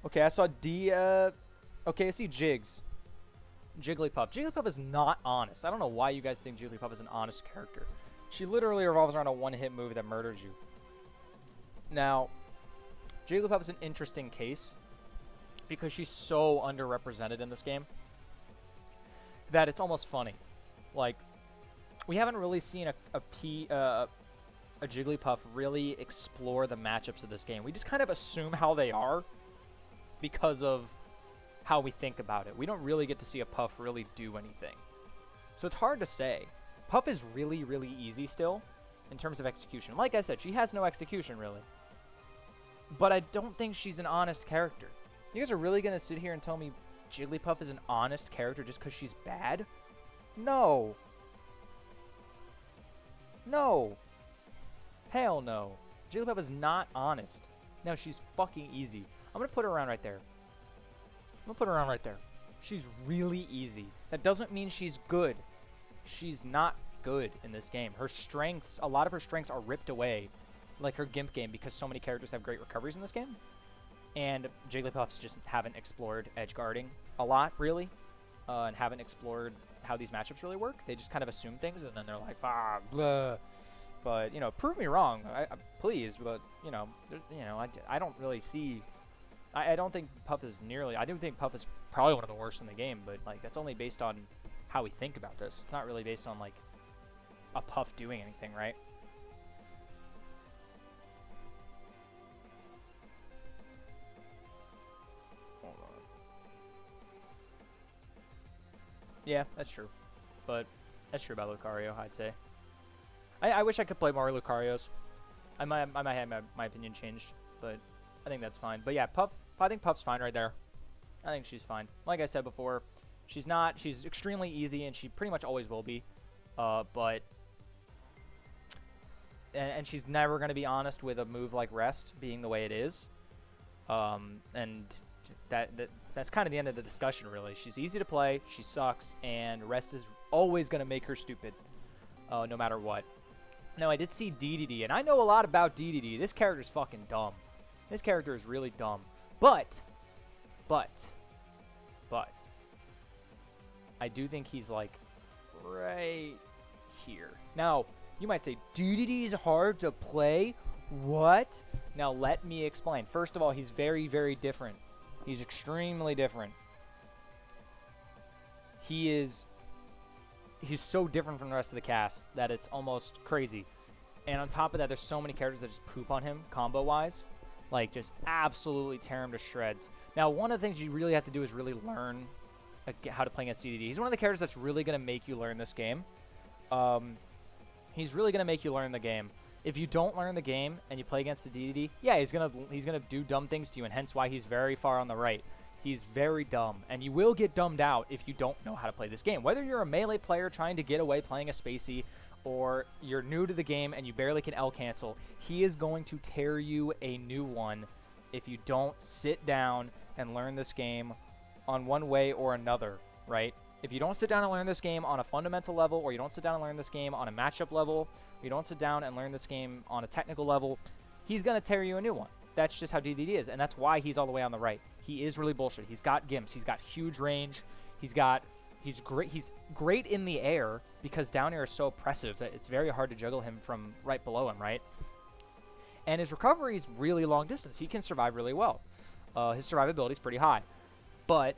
Okay, I saw okay, I see Jigs. Jigglypuff. Jigglypuff is not honest. I don't know why you guys think Jigglypuff is an honest character. She literally revolves around a one-hit move that murders you. Now, Jigglypuff is an interesting case because she's so underrepresented in this game that it's almost funny. Like, we haven't really seen a Jigglypuff really explore the matchups of this game. We just kind of assume how they are because of how we think about it. We don't really get to see a Puff really do anything. So it's hard to say. Puff is really, really easy still in terms of execution. Like I said, she has no execution, really. But I don't think she's an honest character. You guys are really going to sit here and tell me Jigglypuff is an honest character just because she's bad? No. No. Hell no. Jigglypuff is not honest. No, she's fucking easy. I'm going to put her around right there. I'm going to put her around right there. She's really easy. That doesn't mean she's good. She's not good in this game. Her strengths, a lot of her strengths are ripped away, like her Gimp game, because so many characters have great recoveries in this game. And Jigglypuffs just haven't explored edge guarding a lot, really, and haven't explored how these matchups really work. They just kind of assume things, and then they're like, ah, blah. But, you know, prove me wrong, please. But, you know, I don't really see... I don't think Puff is nearly... I do think Puff is probably one of the worst in the game, but, like, that's only based on how we think about this. It's not really based on, like, a Puff doing anything, right? Yeah, that's true. But that's true about Lucario, I'd say. I wish I could play more Lucarios. I might have my opinion changed, but I think that's fine. But yeah, Puff, I think Puff's fine right there. I think she's fine. Like I said before, she's extremely easy, and she pretty much always will be. But she's never going to be honest with a move like Rest being the way it is. And that's kind of the end of the discussion, really. She's easy to play, she sucks, and Rest is always going to make her stupid, no matter what. Now, I did see DDD, and I know a lot about DDD. This character's fucking dumb. This character is really dumb. But, I do think he's, like, right here. Now, you might say, DDD is hard to play? What? Now, let me explain. First of all, he's very, very different. He's extremely different. He's so different from the rest of the cast that it's almost crazy. And on top of that, there's so many characters that just poop on him combo-wise. Like, just absolutely tear him to shreds. Now, one of the things you really have to do is really learn how to play against DDD. He's one of the characters that's really going to make you learn this game. He's really going to make you learn the game. If you don't learn the game and you play against the DDD, yeah, he's gonna do dumb things to you, and hence why he's very far on the right. He's very dumb, and you will get dumbed out if you don't know how to play this game. Whether you're a melee player trying to get away playing a Spacey, or you're new to the game and you barely can L cancel, he is going to tear you a new one if you don't sit down and learn this game on one way or another, right? If you don't sit down and learn this game on a fundamental level, or you don't sit down and learn this game on a matchup level, or you don't sit down and learn this game on a technical level, he's going to tear you a new one. That's just how DDD is, and that's why he's all the way on the right. He is really bullshit. He's got gimps. He's got huge range. He's great. He's great in the air because down air is so oppressive that it's very hard to juggle him from right below him, right? And his recovery is really long distance. He can survive really well. His survivability is pretty high, but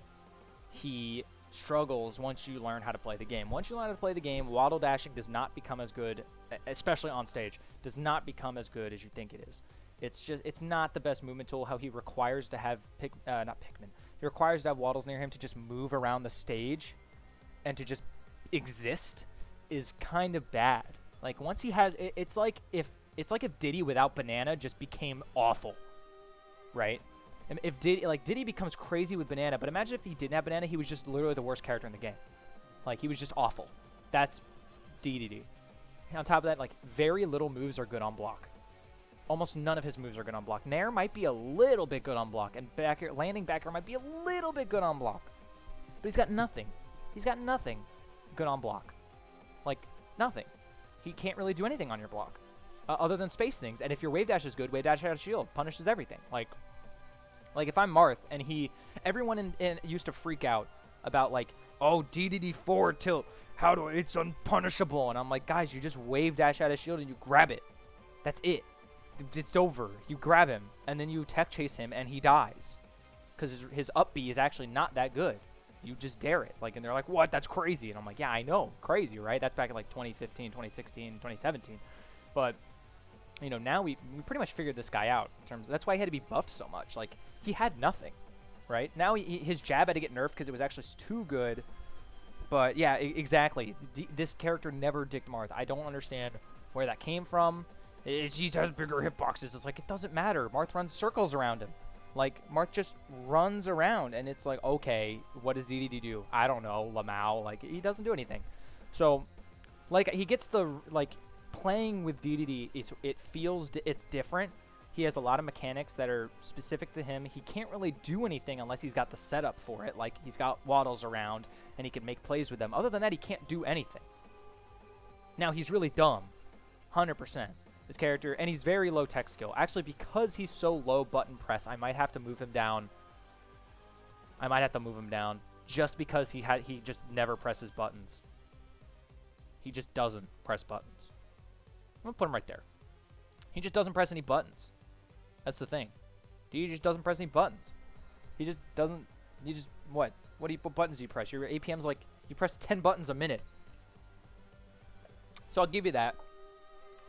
he struggles once you learn how to play the game. Once you learn how to play the game, waddle dashing does not become as good, especially on stage, does not become as good as you think it is. It's not the best movement tool. How he requires to have he requires to have waddles near him to just move around the stage and to just exist is kind of bad. Like, once he has it's like if Diddy without banana just became awful, right? And if Diddy becomes crazy with banana, but imagine if he didn't have banana, he was just literally the worst character in the game. Like, he was just awful. That's DDD. On top of that, like, very little moves are good on block. Almost none of his moves are good on block. Nair might be a little bit good on block, and landing back air might be a little bit good on block. But he's got nothing. He's got nothing good on block. Like, nothing. He can't really do anything on your block other than space things. And if your wave dash is good, wave dash out of shield punishes everything. Like if I'm Marth and everyone used to freak out about, like, oh, DDD forward tilt, it's unpunishable. And I'm like, guys, you just wave dash out of shield and you grab it. That's it. It's over. You grab him and then you tech chase him and he dies because his up B is actually not that good. You just dare it. Like, and they're like, what? That's crazy. And I'm like, yeah, I know. Crazy, right? That's back in like 2015, 2016, 2017. But, you know, now we pretty much figured this guy out in terms of, that's why he had to be buffed so much. Like, he had nothing, right? Now his jab had to get nerfed because it was actually too good. But yeah, exactly. This character never dicked Marth. I don't understand where that came from. He has bigger hitboxes. It's like, it doesn't matter. Marth runs circles around him. Like, Marth just runs around, and it's like, okay, what does DDD do? I don't know, Lamau. Like, he doesn't do anything. So, like, he gets playing with DDD, it's different. He has a lot of mechanics that are specific to him. He can't really do anything unless he's got the setup for it. Like, he's got waddles around, and he can make plays with them. Other than that, he can't do anything. Now, he's really dumb. 100%. This character, and he's very low tech skill. Actually, because he's so low button press, I might have to move him down. Just because he just never presses buttons. He just doesn't press buttons. I'm gonna put him right there. He just doesn't press any buttons. That's the thing. He just doesn't press any buttons. He just doesn't. What buttons do you press? Your APM's like, you press 10 buttons a minute. So I'll give you that.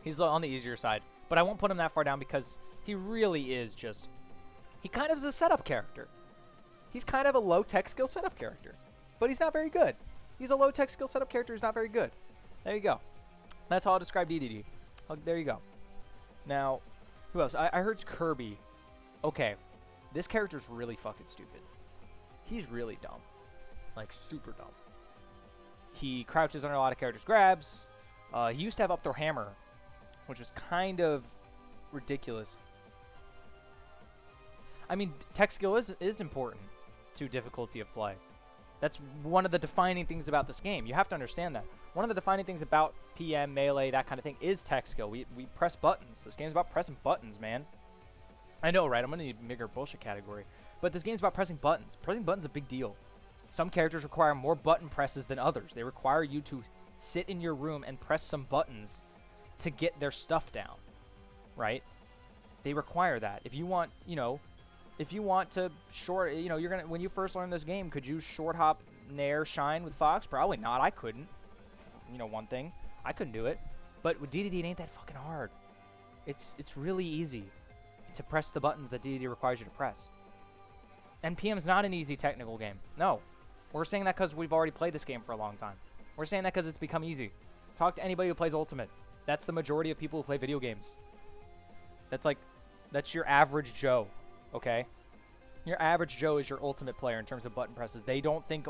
He's on the easier side. But I won't put him that far down because he really is just... He kind of is a setup character. He's kind of a low-tech skill setup character. But he's not very good. He's a low tech skill setup character who's not very good. There you go. That's how I'll describe DDD. There you go. Now, who else? I heard Kirby. Okay, this character's really fucking stupid. He's really dumb. Like, super dumb. He crouches under a lot of characters' grabs. He used to have up throw hammer, which was kind of ridiculous. I mean, tech skill is important to difficulty of play. That's one of the defining things about this game. You have to understand that. One of the defining things about PM, Melee, that kind of thing is tech skill. We press buttons. This game's about pressing buttons, man. I know, right? I'm going to need a bigger bullshit category. But this game's about pressing buttons. Pressing buttons is a big deal. Some characters require more button presses than others. They require you to sit in your room and press some buttons to get their stuff down, right? They require that. If you want, if you want to short, you're going to, when you first learn this game, could you short hop Nair Shine with Fox? Probably not. I couldn't. One thing. I couldn't do it. But with DDD, it ain't that fucking hard. It's really easy to press the buttons that DDD requires you to press. And PM's not an easy technical game. No. We're saying that because we've already played this game for a long time. We're saying that because it's become easy. Talk to anybody who plays Ultimate. That's the majority of people who play video games. That's your average Joe, okay? Your average Joe is your Ultimate player in terms of button presses. They don't think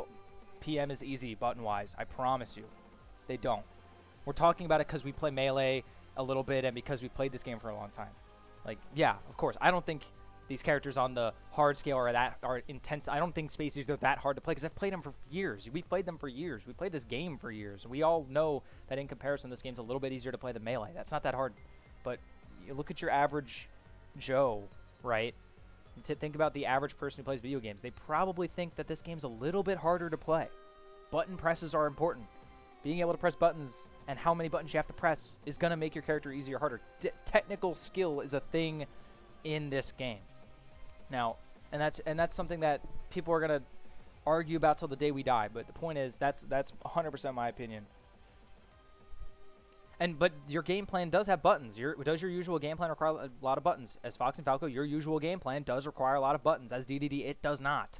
PM is easy button-wise. I promise you. They don't. We're talking about it because we play Melee a little bit and because we played this game for a long time. Like, yeah, of course. I don't think these characters on the hard scale are intense. I don't think Space Eaters are that hard to play because I've played them for years. We've played them for years. We played this game for years. We all know that in comparison, this game's a little bit easier to play than Melee. That's not that hard. But you look at your average Joe, right? To think about the average person who plays video games. They probably think that this game's a little bit harder to play. Button presses are important. Being able to press buttons and how many buttons you have to press is going to make your character easier or harder. Technical skill is a thing in this game. Now, and that's something that people are going to argue about till the day we die, but the point is that's 100% my opinion. But your game plan does have buttons. Does your usual game plan require a lot of buttons? As Fox and Falco, your usual game plan does require a lot of buttons. As DDD, it does not.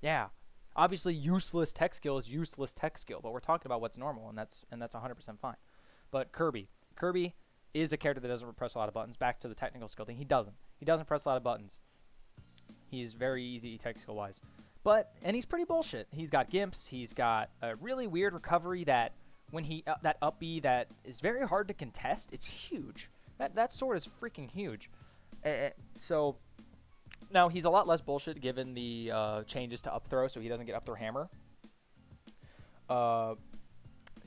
Yeah. Obviously, useless tech skill is useless tech skill, but we're talking about what's normal, and that's 100% fine. But Kirby is a character that doesn't press a lot of buttons. Back to the technical skill thing, he doesn't press a lot of buttons. He's very easy tech skill wise, and he's pretty bullshit. He's got gimps. He's got a really weird recovery that when that up B that is very hard to contest. It's huge. That sword is freaking huge. So. Now, he's a lot less bullshit given the changes to up throw, so he doesn't get up throw hammer.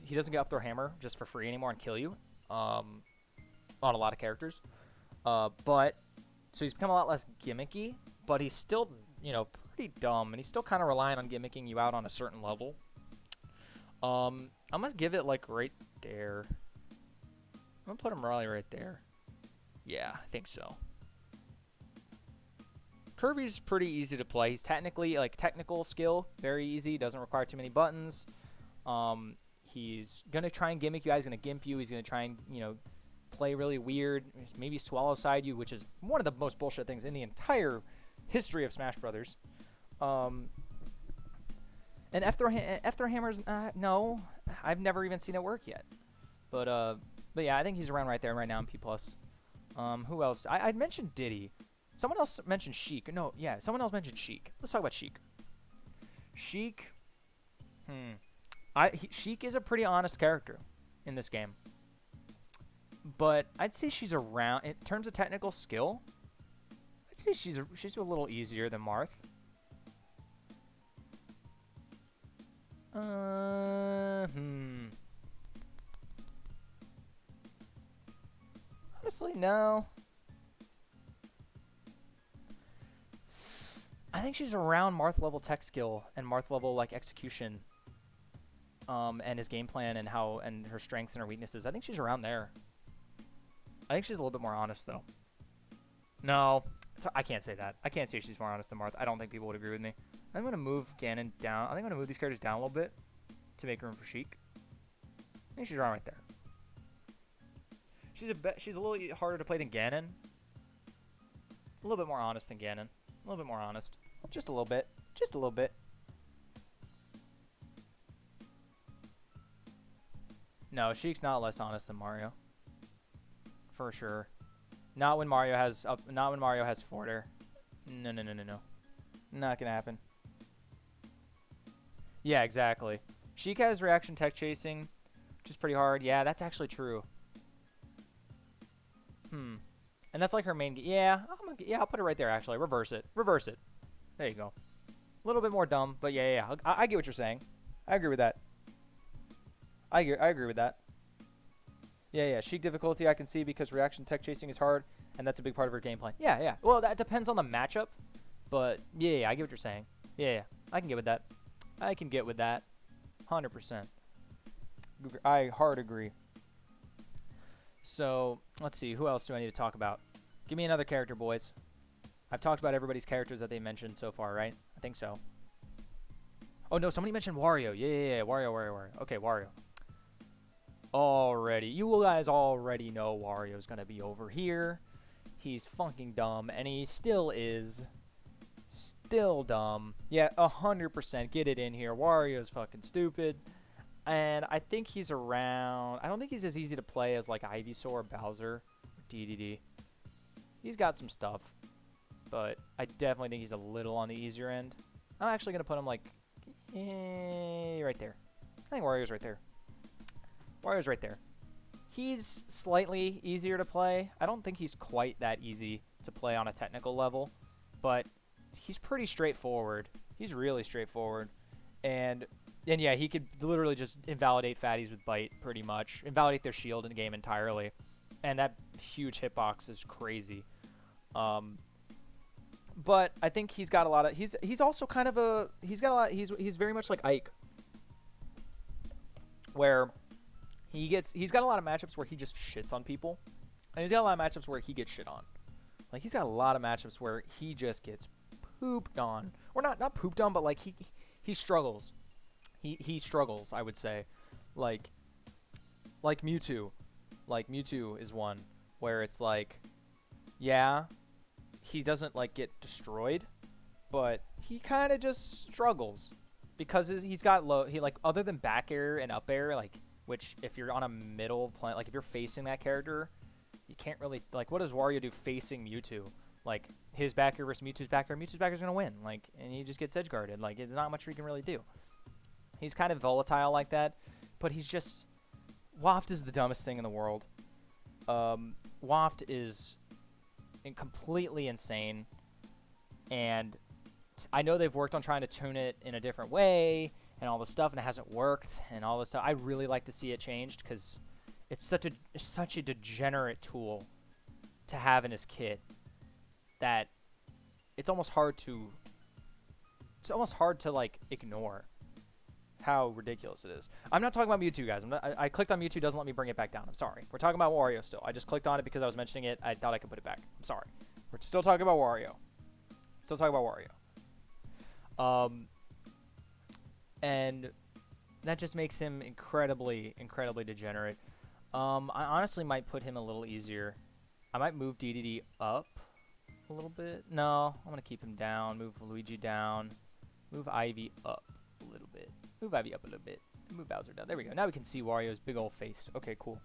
He doesn't get up throw hammer just for free anymore and kill you on a lot of characters. So he's become a lot less gimmicky, but he's still, pretty dumb, and he's still kind of relying on gimmicking you out on a certain level. I'm going to give it, right there. I'm going to put him right there. Yeah, I think so. Kirby's pretty easy to play. He's technically, technical skill, very easy. Doesn't require too many buttons. He's going to try and gimmick you. He's going to gimp you. He's going to try and, play really weird. Maybe swallow side you, which is one of the most bullshit things in the entire history of Smash Brothers. And F-throw hammers, no. I've never even seen it work yet. But yeah, I think he's around right there right now in P+. Who else? I'd mentioned Diddy. Someone else mentioned Sheik. No, yeah, someone else mentioned Sheik. Let's talk about Sheik. Sheik. Sheik is a pretty honest character in this game. But I'd say she's around, in terms of technical skill, I'd say she's a little easier than Marth. Honestly, no. I think she's around Marth level tech skill and Marth level execution, and his game plan and her strengths and her weaknesses. I think she's around there. I think she's a little bit more honest though. No, I can't say that. I can't say she's more honest than Marth. I don't think people would agree with me. I'm gonna move Ganon down. I think I'm gonna move these characters down a little bit to make room for Sheik. I think she's around right there. She's a little harder to play than Ganon. A little bit more honest than Ganon. A little bit more honest. Just a little bit. Just a little bit. No, Sheik's not less honest than Mario. For sure. Not when Mario has Forder. No, no, no, no, no. Not gonna happen. Yeah, exactly. Sheik has reaction tech chasing, which is pretty hard. Yeah, that's actually true. And that's like her main. Yeah, I'll put it right there. Actually, reverse it. Reverse it. There you go. A little bit more dumb, but yeah. I get what you're saying. I agree with that. I agree with that. Yeah. Sheik difficulty I can see because reaction tech chasing is hard, and that's a big part of her gameplay. Yeah. Well, that depends on the matchup, but yeah. I get what you're saying. Yeah. I can get with that. 100%. I hard agree. So, let's see. Who else do I need to talk about? Give me another character, boys. I've talked about everybody's characters that they mentioned so far, right? I think so. Oh, no. Somebody mentioned Wario. Yeah. Wario. Okay, Wario. You guys already know Wario's going to be over here. He's fucking dumb, and he still is. Still dumb. Yeah, 100%. Get it in here. Wario's fucking stupid. And I think he's around. I don't think he's as easy to play as like Ivysaur or Bowser or DDD. He's got some stuff, but I definitely think he's a little on the easier end. I'm actually going to put him like right there. I think Wario's right there. Wario's right there. He's slightly easier to play. I don't think he's quite that easy to play on a technical level, but he's pretty straightforward. He's really straightforward. And yeah, he could literally just invalidate fatties with Bite, pretty much. Invalidate their shield in the game entirely. And that huge hitbox is crazy. But I think he's got a lot of... He's also kind of a... He's very much like Ike. Where he's got a lot of matchups where he just shits on people. And he's got a lot of matchups where he gets shit on. Like, he's got a lot of matchups where he just gets pooped on. Or not pooped on, but like he struggles. He struggles, I would say. Like Mewtwo. Like Mewtwo is one where it's like, yeah, he doesn't like get destroyed, but he kind of just struggles because he's got low. He like other than back air and up air, like which if you're on a middle planet, like if you're facing that character, you can't really like. What does Wario do facing Mewtwo? Like his back air versus Mewtwo's back air is gonna win. Like, and he just gets edge guarded. Like, there's not much he can really do. He's kind of volatile like that, but he's just... Waft is the dumbest thing in the world. Waft is completely insane, and I know they've worked on trying to tune it in a different way and all this stuff, and it hasn't worked and all this stuff. I really like to see it changed because it's such a degenerate tool to have in his kit that it's almost hard to like ignore how ridiculous it is. I'm not talking about Mewtwo, guys. I clicked on Mewtwo, doesn't let me bring it back down. I'm sorry. We're talking about Wario still. I just clicked on it because I was mentioning it. I thought I could put it back. I'm sorry. We're still talking about Wario. And that just makes him incredibly degenerate. I honestly might put him a little easier. I might move DDD up a little bit. No, I'm going to keep him down. Move Luigi down. Move Ivy up a little bit. Move Ivy up a little bit. Move Bowser down. There we go. Now we can see Wario's big old face. Okay, cool.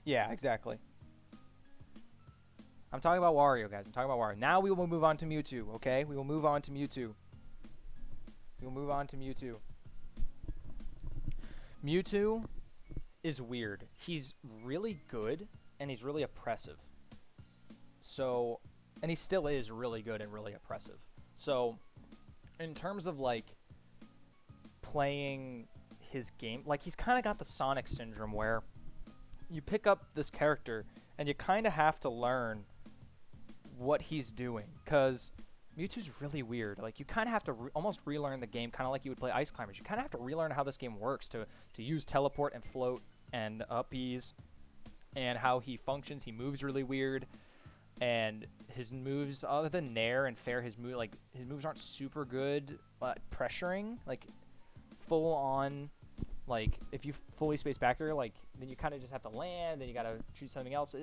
Yeah, exactly. I'm talking about Wario, guys. I'm talking about Wario. Now we will move on to Mewtwo, okay? We will move on to Mewtwo. Mewtwo is weird. He's really good, and he's really oppressive. So, and he still is really good and really oppressive. So, in terms of, like, playing his game, like, he's kind of got the Sonic syndrome where you pick up this character, and you kind of have to learn what he's doing, because Mewtwo's really weird. Like, you kind of have to almost relearn the game, kind of like you would play Ice Climbers. You kind of have to relearn how this game works to use teleport and float and up-ease, and how he functions. He moves really weird. And his moves, other than Nair and Fair, his moves aren't super good pressuring, like full on. Like if you fully space back here, like then you kind of just have to land. Then you gotta choose something else.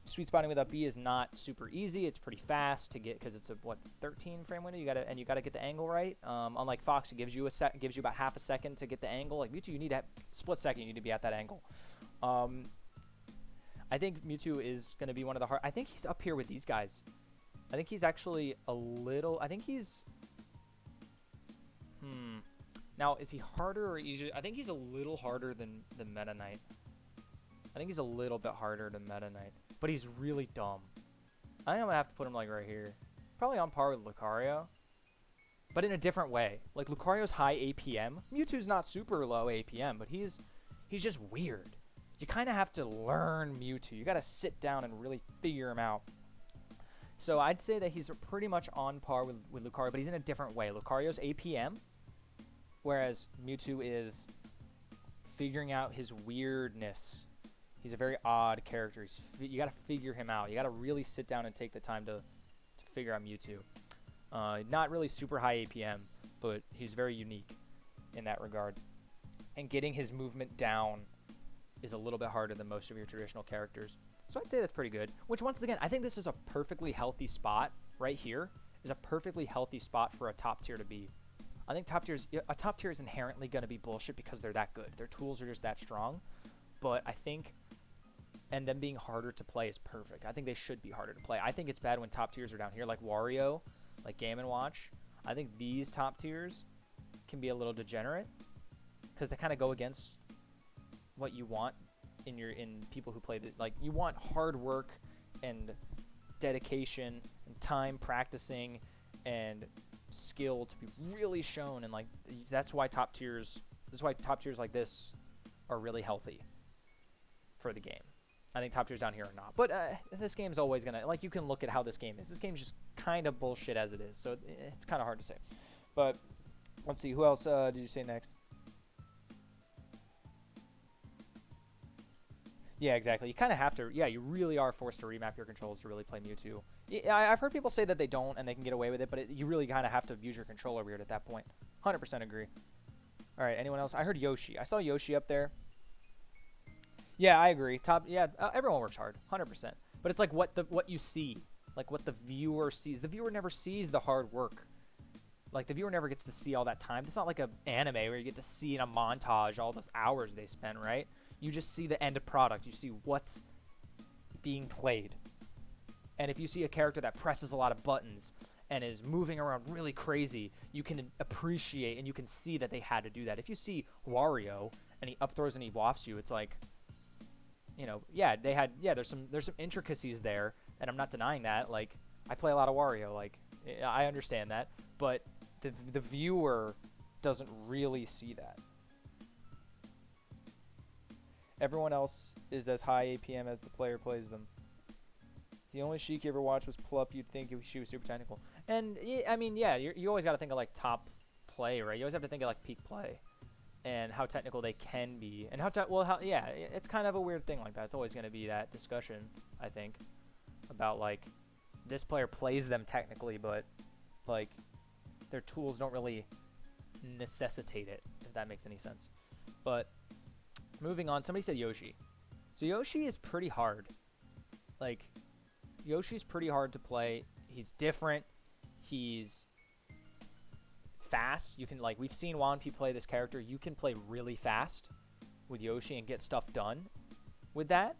Sweet spotting with up B is not super easy. It's pretty fast to get because it's a 13 frame window. You gotta get the angle right. Unlike Fox, it gives you about half a second to get the angle. Like Mewtwo, you need a split second. You need to be at that angle. I think Mewtwo is gonna be one of the hard. I think he's up here with these guys. I think he's actually a little. I think he's. Now, is he harder or easier? I think he's a little harder than Meta Knight. I think he's a little bit harder than Meta Knight, but he's really dumb. I think I'm gonna have to put him like right here, probably on par with Lucario, but in a different way. Like Lucario's high APM, Mewtwo's not super low APM, but he's just weird. You kind of have to learn Mewtwo. You got to sit down and really figure him out. So I'd say that he's pretty much on par with Lucario, but he's in a different way. Lucario's APM, whereas Mewtwo is figuring out his weirdness. He's a very odd character. You got to figure him out. You got to really sit down and take the time to figure out Mewtwo. Not really super high APM, but he's very unique in that regard. And getting his movement down is a little bit harder than most of your traditional characters. So I'd say that's pretty good. Which, once again, I think this is a perfectly healthy spot right here. Is a perfectly healthy spot for a top tier to be. I think a top tier is inherently going to be bullshit because they're that good. Their tools are just that strong. But I think, and them being harder to play is perfect. I think they should be harder to play. I think it's bad when top tiers are down here, like Wario, like Game & Watch. I think these top tiers can be a little degenerate because they kind of go against what you want in people who play like you want hard work and dedication and time practicing and skill to be really shown, and like that's why top tiers like this are really healthy for the game. I think top tiers down here are not, but this game's always gonna, like, you can look at how this game is. This game's just kind of bullshit as it is, so it's kind of hard to say. But let's see, who else did you say next? Yeah, exactly. You kind of have to. Yeah, you really are forced to remap your controls to really play Mewtwo. Yeah, I've heard people say that they don't and they can get away with it, but you really kind of have to use your controller weird at that point. 100% agree. All right, anyone else? I heard Yoshi. I saw Yoshi up there. Yeah, I agree. Everyone works hard, 100%. But it's like what you see, like what the viewer sees. The viewer never sees the hard work. Like, the viewer never gets to see all that time. It's not like an anime where you get to see in a montage all those hours they spend, right? You just see the end product. You see what's being played. And if you see a character that presses a lot of buttons and is moving around really crazy, you can appreciate and you can see that they had to do that. If you see Wario and he up throws and he wafts you, it's like, you know, there's some intricacies there, and I'm not denying that. Like, I play a lot of Wario, like, I understand that, but the viewer doesn't really see that. Everyone else is as high APM as the player plays them. If the only Sheik you ever watched was Plup, you'd think she was super technical. And, I mean, yeah, you always got to think of, like, top play, right? You always have to think of, like, peak play and how technical they can be. And it's kind of a weird thing like that. It's always going to be that discussion, I think, about, like, this player plays them technically, but, like, their tools don't really necessitate it, if that makes any sense. But moving on, somebody said Yoshi. So Yoshi is pretty hard. Like, Yoshi's pretty hard to play. He's different. He's fast. You can, like, we've seen Wanpi play this character. You can play really fast with Yoshi and get stuff done with that.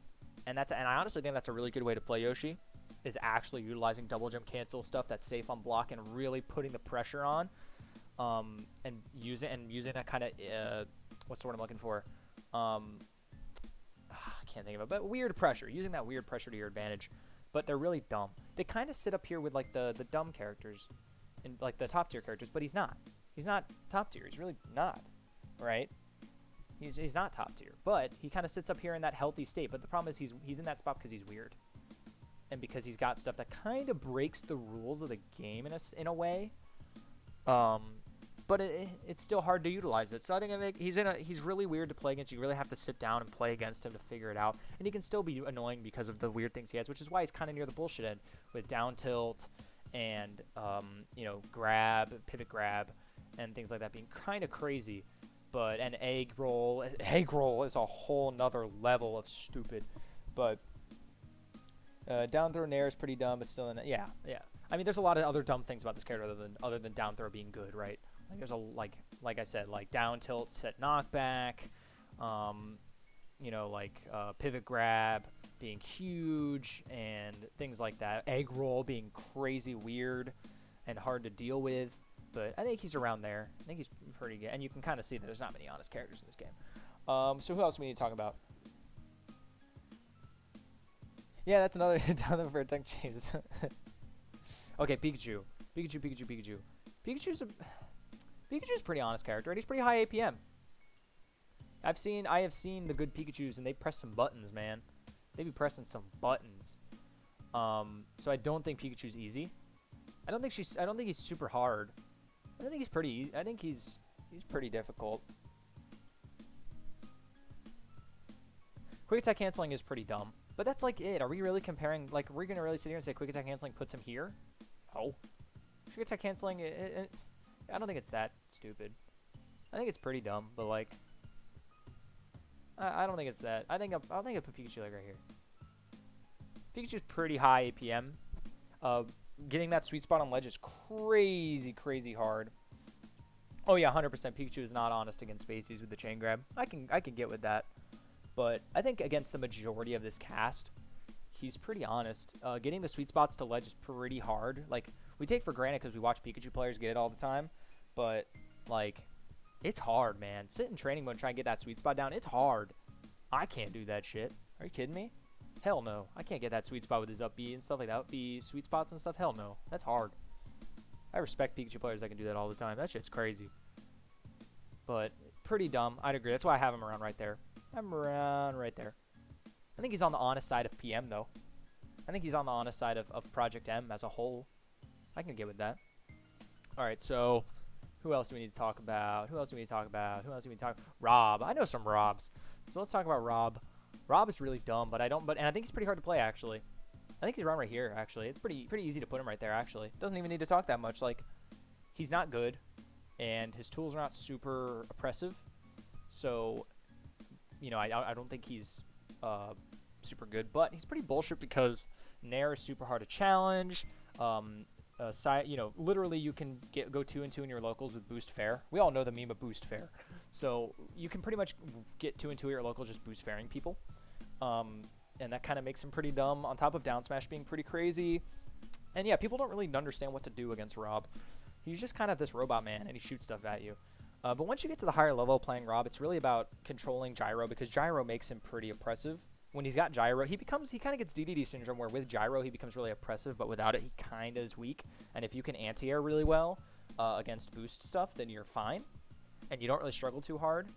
And I honestly think that's a really good way to play Yoshi, is actually utilizing double jump cancel stuff that's safe on block and really putting the pressure on, and using that kind of what's the word I'm looking for? I can't think of it, but weird pressure. Using that weird pressure to your advantage. But they're really dumb. They kind of sit up here with, like, the dumb characters and, like, the top tier characters, but he's not. He's not top tier. He's really not, right? He's not top tier, but he kind of sits up here in that healthy state. But the problem is he's in that spot because he's weird, and because he's got stuff that kind of breaks the rules of the game in a way. But it's still hard to utilize it. So I think he's really weird to play against. You really have to sit down and play against him to figure it out. And he can still be annoying because of the weird things he has, which is why he's kind of near the bullshit end with down tilt and pivot grab, and things like that being kind of crazy. But an egg roll is a whole nother level of stupid. But Down throw Nair is pretty dumb, but still in it. Yeah, yeah. I mean, there's a lot of other dumb things about this character other than down throw being good, right? Like there's a like I said, like down tilt, set knockback, you know, like pivot grab being huge and things like that. Egg roll being crazy weird and hard to deal with. But I think he's around there. I think he's pretty good. And you can kind of see that there's not many honest characters in this game. So who else do we need to talk about? Yeah, that's another down for attack changes. Okay, Pikachu. Pikachu's a pretty honest character, and he's pretty high APM. I have seen the good Pikachus, and they press some buttons, man. They be pressing some buttons. So I don't think Pikachu's easy. I don't think he's super hard. I think he's pretty. I think he's pretty difficult. Quick attack canceling is pretty dumb, but that's like it. Are we really comparing? Like, are we gonna really sit here and say quick attack canceling puts him here? No. Quick attack canceling, I don't think it's that stupid. I think it's pretty dumb, but like, I don't think it's that. I think I put Pikachu like right here. Pikachu's pretty high APM. Getting that sweet spot on ledge is crazy hard. Oh yeah, 100%. Pikachu is not honest against Spaceys with the chain grab. I can get with that, but I think against the majority of this cast, he's pretty honest. Getting the sweet spots to ledge is pretty hard. Like, we take for granted because we watch Pikachu players get it all the time, but like, it's hard, man. Sit in training mode and try and get that sweet spot down. It's hard. I can't do that shit. Are you kidding me? Hell no. I can't get that sweet spot with his up B and stuff like that. Up B sweet spots and stuff. Hell no. That's hard. I respect Pikachu players that can do that all the time. That shit's crazy. But pretty dumb. I'd agree. That's why I have him around right there. I'm around right there. I think he's on the honest side of PM, though. I think he's on the honest side of Project M as a whole. I can get with that. All right, so who else do we need to talk about? Rob. I know some Robs. So let's talk about Rob. Rob is really dumb, and I think he's pretty hard to play, actually. I think he's around right here, actually. It's pretty easy to put him right there, actually. Doesn't even need to talk that much. Like, he's not good, and his tools are not super oppressive. So, you know, I don't think he's super good, but he's pretty bullshit because Nair is super hard to challenge. You know, literally you can go 2-2 in your locals with boost fair. We all know the meme of boost fair. So you can pretty much get 2-2 at your locals just boost fairing people. And that kind of makes him pretty dumb, on top of down smash being pretty crazy. And yeah, people don't really understand what to do against Rob. He's just kind of this robot man, and he shoots stuff at you. But once you get to the higher level playing Rob, it's really about controlling Gyro, because Gyro makes him pretty oppressive. When he's got Gyro, he kind of gets DDD syndrome, where with Gyro he becomes really oppressive, but without it he kind of is weak. And if you can anti-air really well against boost stuff, then you're fine, and you don't really struggle too hard.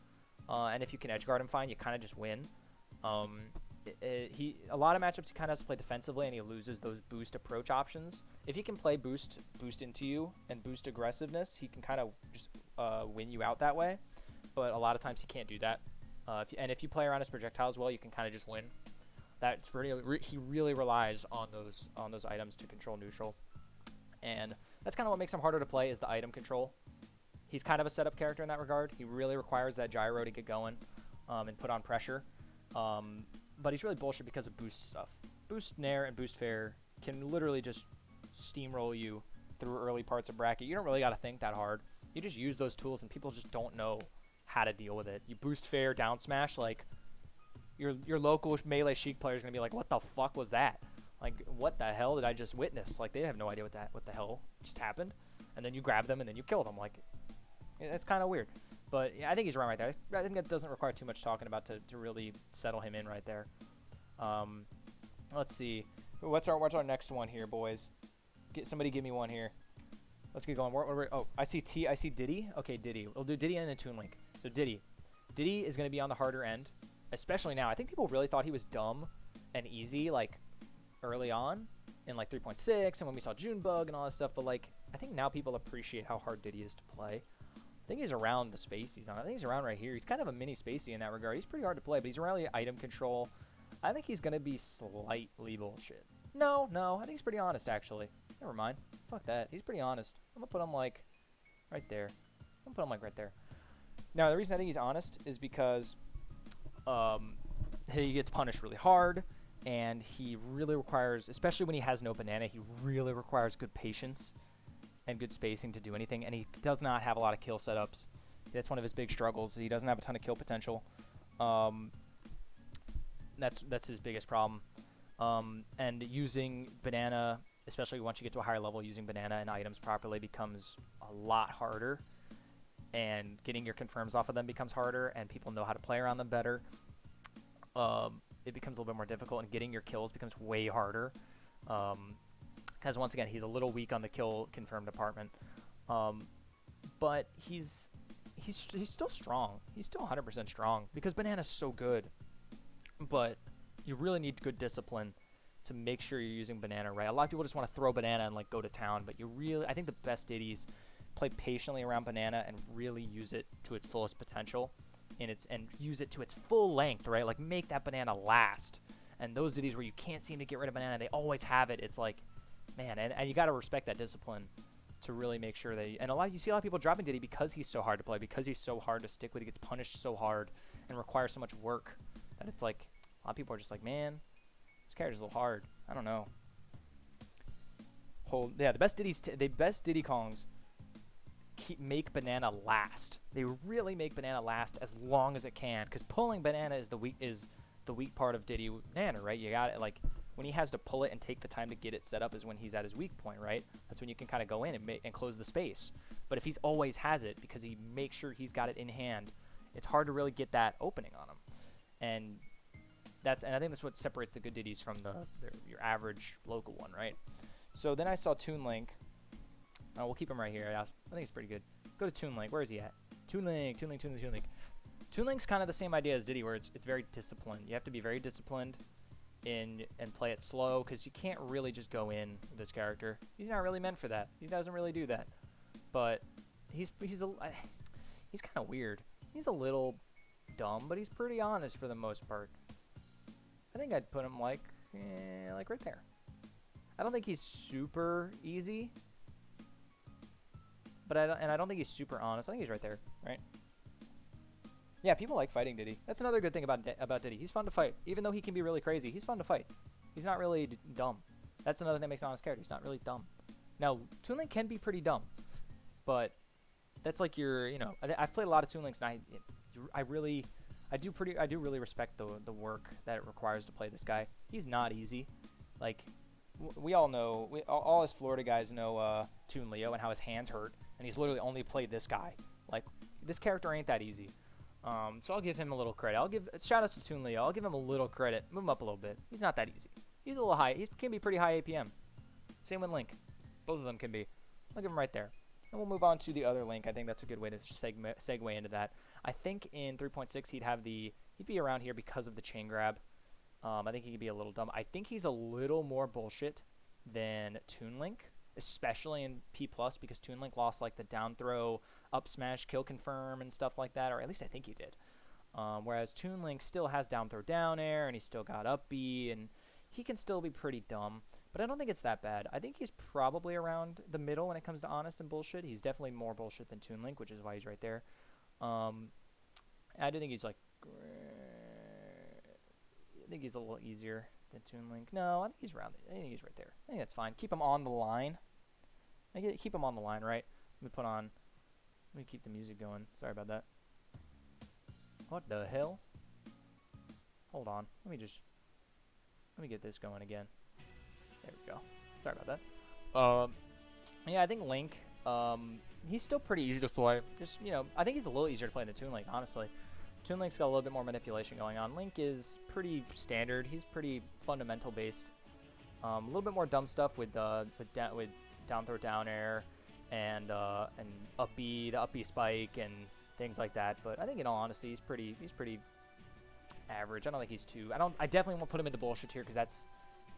And if you can edgeguard him fine, you kind of just win. A lot of matchups he kind of has to play defensively, and he loses those boost approach options. If he can play boost into you and boost aggressiveness, he can kind of just win you out that way. But a lot of times he can't do that. If you play around his projectiles well, you can kind of just win. He really relies on those items to control neutral, and that's kind of what makes him harder to play, is the item control. He's kind of a setup character in that regard. He really requires that Gyro to get going and put on pressure. But he's really bullshit because of boost stuff. Boost Nair and boost fair can literally just steamroll you through early parts of bracket. You don't really got to think that hard. You just use those tools, and people just don't know how to deal with it. You boost fair, down smash, like your local melee Sheik player is gonna be like, what the fuck was that? Like, what the hell did I just witness? Like, they have no idea what the hell just happened. And then you grab them and then you kill them. Like, it's kind of weird. But yeah, I think he's around right there. I think that doesn't require too much talking about to really settle him in right there. Let's see. What's our next one here, boys? Somebody give me one here. Let's get going. Oh, I see Diddy. Okay, Diddy. We'll do Diddy and then Toon Link. So Diddy is going to be on the harder end, especially now. I think people really thought he was dumb and easy, like, early on in, like, 3.6 and when we saw Junebug and all that stuff. But, like, I think now people appreciate how hard Diddy is to play. I think he's around the space he's on. I think he's around right here. He's kind of a mini Spacey in that regard. He's pretty hard to play, but he's around the item control. I think he's going to be slightly bullshit. No. I think he's pretty honest, actually. Never mind. Fuck that. He's pretty honest. I'm going to put him, like, right there. Right there. Now, the reason I think he's honest is because he gets punished really hard, and he really requires, especially when he has no banana, he really requires good patience and good spacing to do anything, and he does not have a lot of kill setups. That's one of his big struggles. He doesn't have a ton of kill potential. That's his biggest problem. And using banana, especially once you get to a higher level, using banana and items properly becomes a lot harder, and getting your confirms off of them becomes harder, and people know how to play around them better. It becomes a little bit more difficult, and getting your kills becomes way harder. Because once again, he's a little weak on the kill confirm department. But he's still strong. He's still 100% strong because banana's so good. But you really need good discipline to make sure you're using banana right. A lot of people just want to throw banana and like go to town, but I think the best Diddy's play patiently around banana and really use it to its fullest potential, and use it to its full length, right? Like make that banana last. And those Diddy's where you can't seem to get rid of banana, they always have it. It's like, man, and you got to respect that discipline to really make sure that. And you see a lot of people dropping Diddy because he's so hard to play, because he's so hard to stick with. He gets punished so hard and requires so much work that it's like a lot of people are just like, man, this character's a little hard. I don't know. The best Diddy Kongs make banana last. They really make banana last as long as it can, because pulling banana is the weak part of Diddy Banana, right? You got it, like when he has to pull it and take the time to get it set up is when he's at his weak point, right? That's when you can kind of go in and close the space. But if he's always has it because he makes sure he's got it in hand, it's hard to really get that opening on him. And I think that's what separates the good Diddies from your average local one, right? So then I saw Toon Link. We'll keep him right here. I think he's pretty good. Go to Toon Link. Where is he at? Toon Link. Toon Link's kind of the same idea as Diddy, where it's very disciplined. You have to be very disciplined and play it slow, because you can't really just go in with this character. He's not really meant for that. He doesn't really do that. But he's kind of weird. He's a little dumb, but he's pretty honest for the most part. I think I'd put him like right there. I don't think he's super easy, but I don't think he's super honest. I think he's right there, right? Yeah, people like fighting Diddy. That's another good thing about Diddy. He's fun to fight. Even though he can be really crazy, he's fun to fight. He's not really dumb. That's another thing that makes an honest character. He's not really dumb. Now, Toon Link can be pretty dumb, but that's like I've played a lot of Toon Links, and I do really respect the work that it requires to play this guy. He's not easy. Like, we all know, all us Florida guys know Toon Leo and how his hands hurt, and he's literally only played this guy. Like, this character ain't that easy. So I'll give him a little credit. Shout outs to Toon Leo. I'll give him a little credit. Move him up a little bit. He's not that easy. He's a little high. He can be pretty high APM. Same with Link. Both of them can be. I'll give him right there. And we'll move on to the other Link. I think that's a good way to segue into that. I think in 3.6 he'd be around here because of the chain grab. I think he could be a little dumb. I think he's a little more bullshit than Toon Link, especially in P+, because Toon Link lost like the down throw, up smash, kill confirm, and stuff like that, or at least I think he did. Whereas Toon Link still has down throw down air, and he's still got up B, and he can still be pretty dumb. But I don't think it's that bad. I think he's probably around the middle when it comes to honest and bullshit. He's definitely more bullshit than Toon Link, which is why he's right there. I do think he's like... I think he's a little easier than Toon Link. No, I think he's around. I think he's right there. I think that's fine. Keep him on the line. Keep him on the line, right? Let me keep the music going. Sorry about that. What the hell? Hold on. Let me get this going again. There we go. Sorry about that. Yeah, I think Link, he's still pretty easy to play. Just, I think he's a little easier to play than Toon Link, honestly. Toon Link's got a little bit more manipulation going on. Link is pretty standard. He's pretty fundamental based. A little bit more dumb stuff with down throw down air and up B, the up B spike and things like that. But I think in all honesty, he's pretty average. I don't think he's too. I definitely won't put him into bullshit here, because that's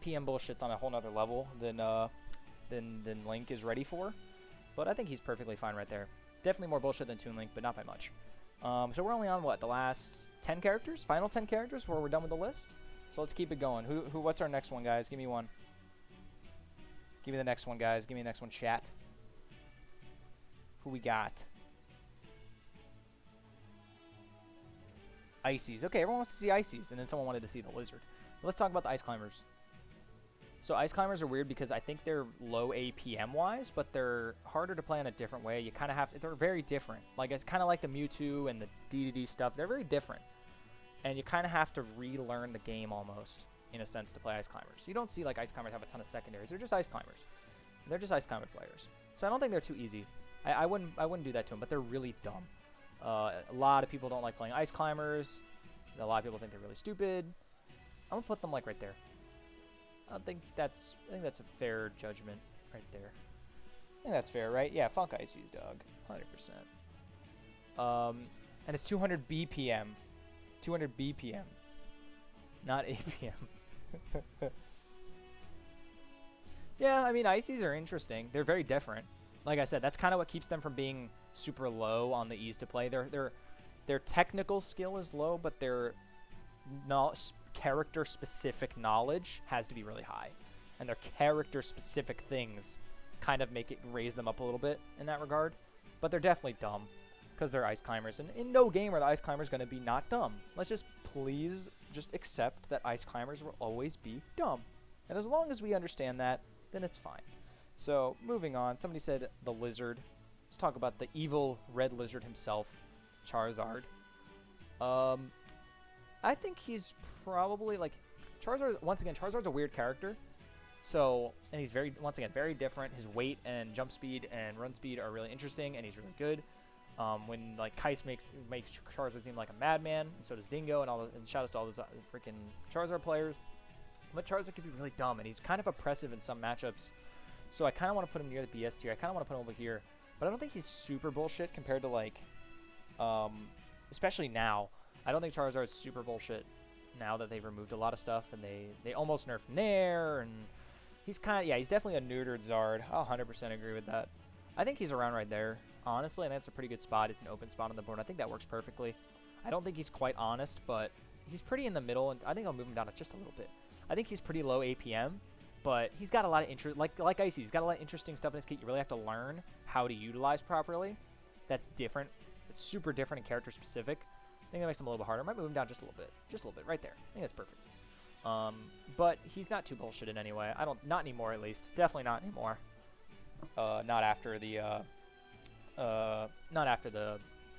PM bullshit's on a whole nother level than Link is ready for. But I think he's perfectly fine right there. Definitely more bullshit than Toon Link, but not by much. So we're only on the last 10 characters, final 10 characters before we're done with the list. So let's keep it going. What's our next one, guys? Give me one. Give me the next one, guys. Give me the next one, chat. Who we got? Ices. Okay, everyone wants to see Ices, and then someone wanted to see the Lizard. Let's talk about the Ice Climbers. So Ice Climbers are weird because I think they're low APM wise, but they're harder to play in a different way. You kind of have to, they're very different. Like it's kind of like the Mewtwo and the DDD stuff. They're very different. And you kind of have to relearn the game almost, in a sense, to play Ice Climbers. You don't see like Ice Climbers have a ton of secondaries. They're just Ice Climbers. They're just Ice Climber players. So I don't think they're too easy. I wouldn't do that to them, but they're really dumb. A lot of people don't like playing Ice Climbers. A lot of people think they're really stupid. I'm gonna put them like right there. I think that's a fair judgment right there. I think that's fair, right? Yeah, Funk Ices, dog. 100%. And it's 200 BPM. 200 BPM. Not APM. Yeah, I mean, Ices are interesting. They're very different. Like I said, that's kind of what keeps them from being super low on the ease to play. Their technical skill is low, but their character-specific knowledge has to be really high. And their character-specific things kind of raise them up a little bit in that regard. But they're definitely dumb because they're Ice Climbers. And in no game are the Ice Climbers going to be not dumb. Let's just please just accept that Ice Climbers will always be dumb. And as long as we understand that, then it's fine. So, moving on. Somebody said the lizard. Let's talk about the evil red lizard himself, Charizard. I think he's probably, like, Charizard, once again, Charizard's a weird character. So, and he's once again, very different. His weight and jump speed and run speed are really interesting, and he's really good. When, like, Kais makes Charizard seem like a madman, and so does Dingo, and shout out to all those freaking Charizard players. But Charizard can be really dumb, and he's kind of oppressive in some matchups. So I kind of want to put him near the BS tier. I kind of want to put him over here. But I don't think he's super bullshit compared to, like, especially now. I don't think Charizard is super bullshit now that they've removed a lot of stuff, and they almost nerfed Nair, and he's kind of, yeah, he's definitely a neutered Zard. I'll 100% agree with that. I think he's around right there. Honestly, and that's a pretty good spot. It's an open spot on the board. I think that works perfectly. I don't think he's quite honest, but he's pretty in the middle, and I think I'll move him down just a little bit. I think he's pretty low APM, but he's got a lot of interest, like Icy, he's got a lot of interesting stuff in his kit. You really have to learn how to utilize properly. That's different. It's super different and character specific. I think that makes him a little bit harder. I might move him down just a little bit, right there. I think that's perfect. But he's not too bullshit in any way. Not anymore at least. Definitely not anymore. Not after the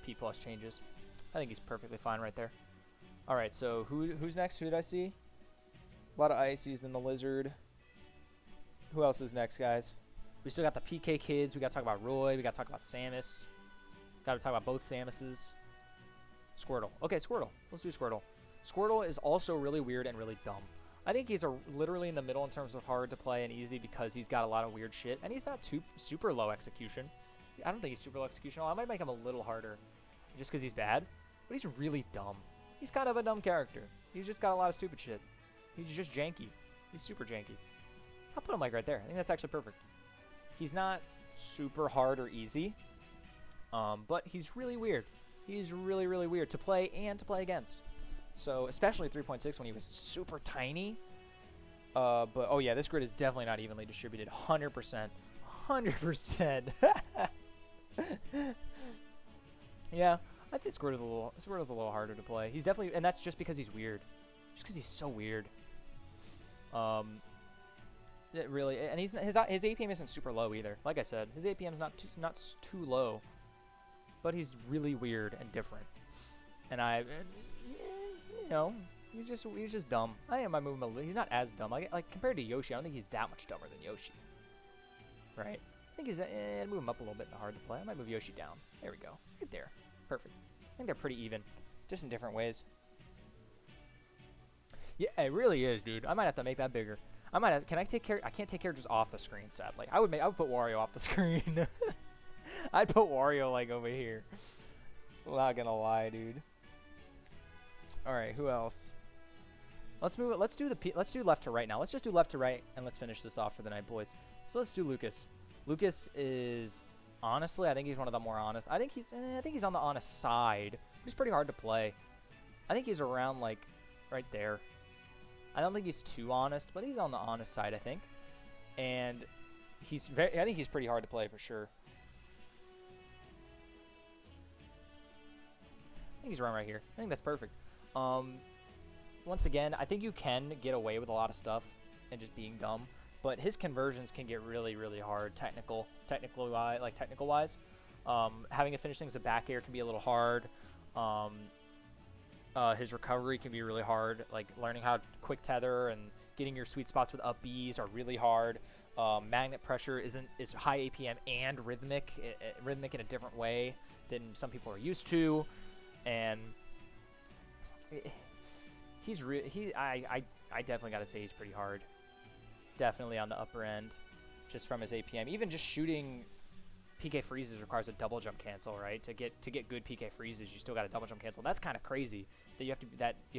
P+ changes. I think he's perfectly fine right there. All right, so who's next? Who did I see? A lot of Ices, then the Lizard. Who else is next, guys? We still got the PK kids. We got to talk about Roy. We got to talk about Samus. Got to talk about both Samuses. Squirtle. Okay, Squirtle. Let's do Squirtle. Squirtle is also really weird and really dumb. I think he's literally in the middle in terms of hard to play and easy because he's got a lot of weird shit. And he's not super low execution. I don't think he's super low execution. I might make him a little harder just because he's bad. But he's really dumb. He's kind of a dumb character. He's just got a lot of stupid shit. He's just janky. He's super janky. I'll put him like right there. I think that's actually perfect. He's not super hard or easy. But he's really weird. He's really, really weird to play and to play against. So, especially 3.6 when he was super tiny. But, oh yeah, this grid is definitely not evenly distributed. 100%. 100%. Yeah, I'd say Squirtle's a little harder to play. He's definitely, and that's just because he's weird. Just because he's so weird. It really, and his APM isn't super low either. Like I said, his APM's not too low. But he's really weird and different. And you know, he's just dumb. I might move him a little. He's not as dumb. Like compared to Yoshi, I don't think he's that much dumber than Yoshi. Right? I think he's move him up a little bit in the hard to play. I might move Yoshi down. There we go. Right there. Perfect. I think they're pretty even, just in different ways. Yeah, it really is, dude. I might have to make that bigger. Can I take care? I can't take characters off the screen, sadly. I would put Wario off the screen. I'd put Wario like over here. Not gonna lie, dude. All right, who else? Let's move it. Let's do left to right now. Let's just do left to right, and let's finish this off for the night, boys. So let's do Lucas. Lucas is honestly, I think he's one of the more honest. I think he's on the honest side. He's pretty hard to play. I think he's around like right there. I don't think he's too honest, but he's on the honest side, I think. And I think he's pretty hard to play for sure. I think he's around right here. I think that's perfect. once again, I think you can get away with a lot of stuff and just being dumb, but his conversions can get really, really hard. Technical wise, having to finish things with back air can be a little hard. His recovery can be really hard. Like learning how to quick tether and getting your sweet spots with up Bs are really hard. Magnet pressure is high APM and rhythmic in a different way than some people are used to, and I definitely got to say he's pretty hard. Definitely on the upper end, just from his APM. Even just shooting PK freezes requires a double jump cancel, right? To get good PK freezes, you still got a double jump cancel. That's kind of crazy that you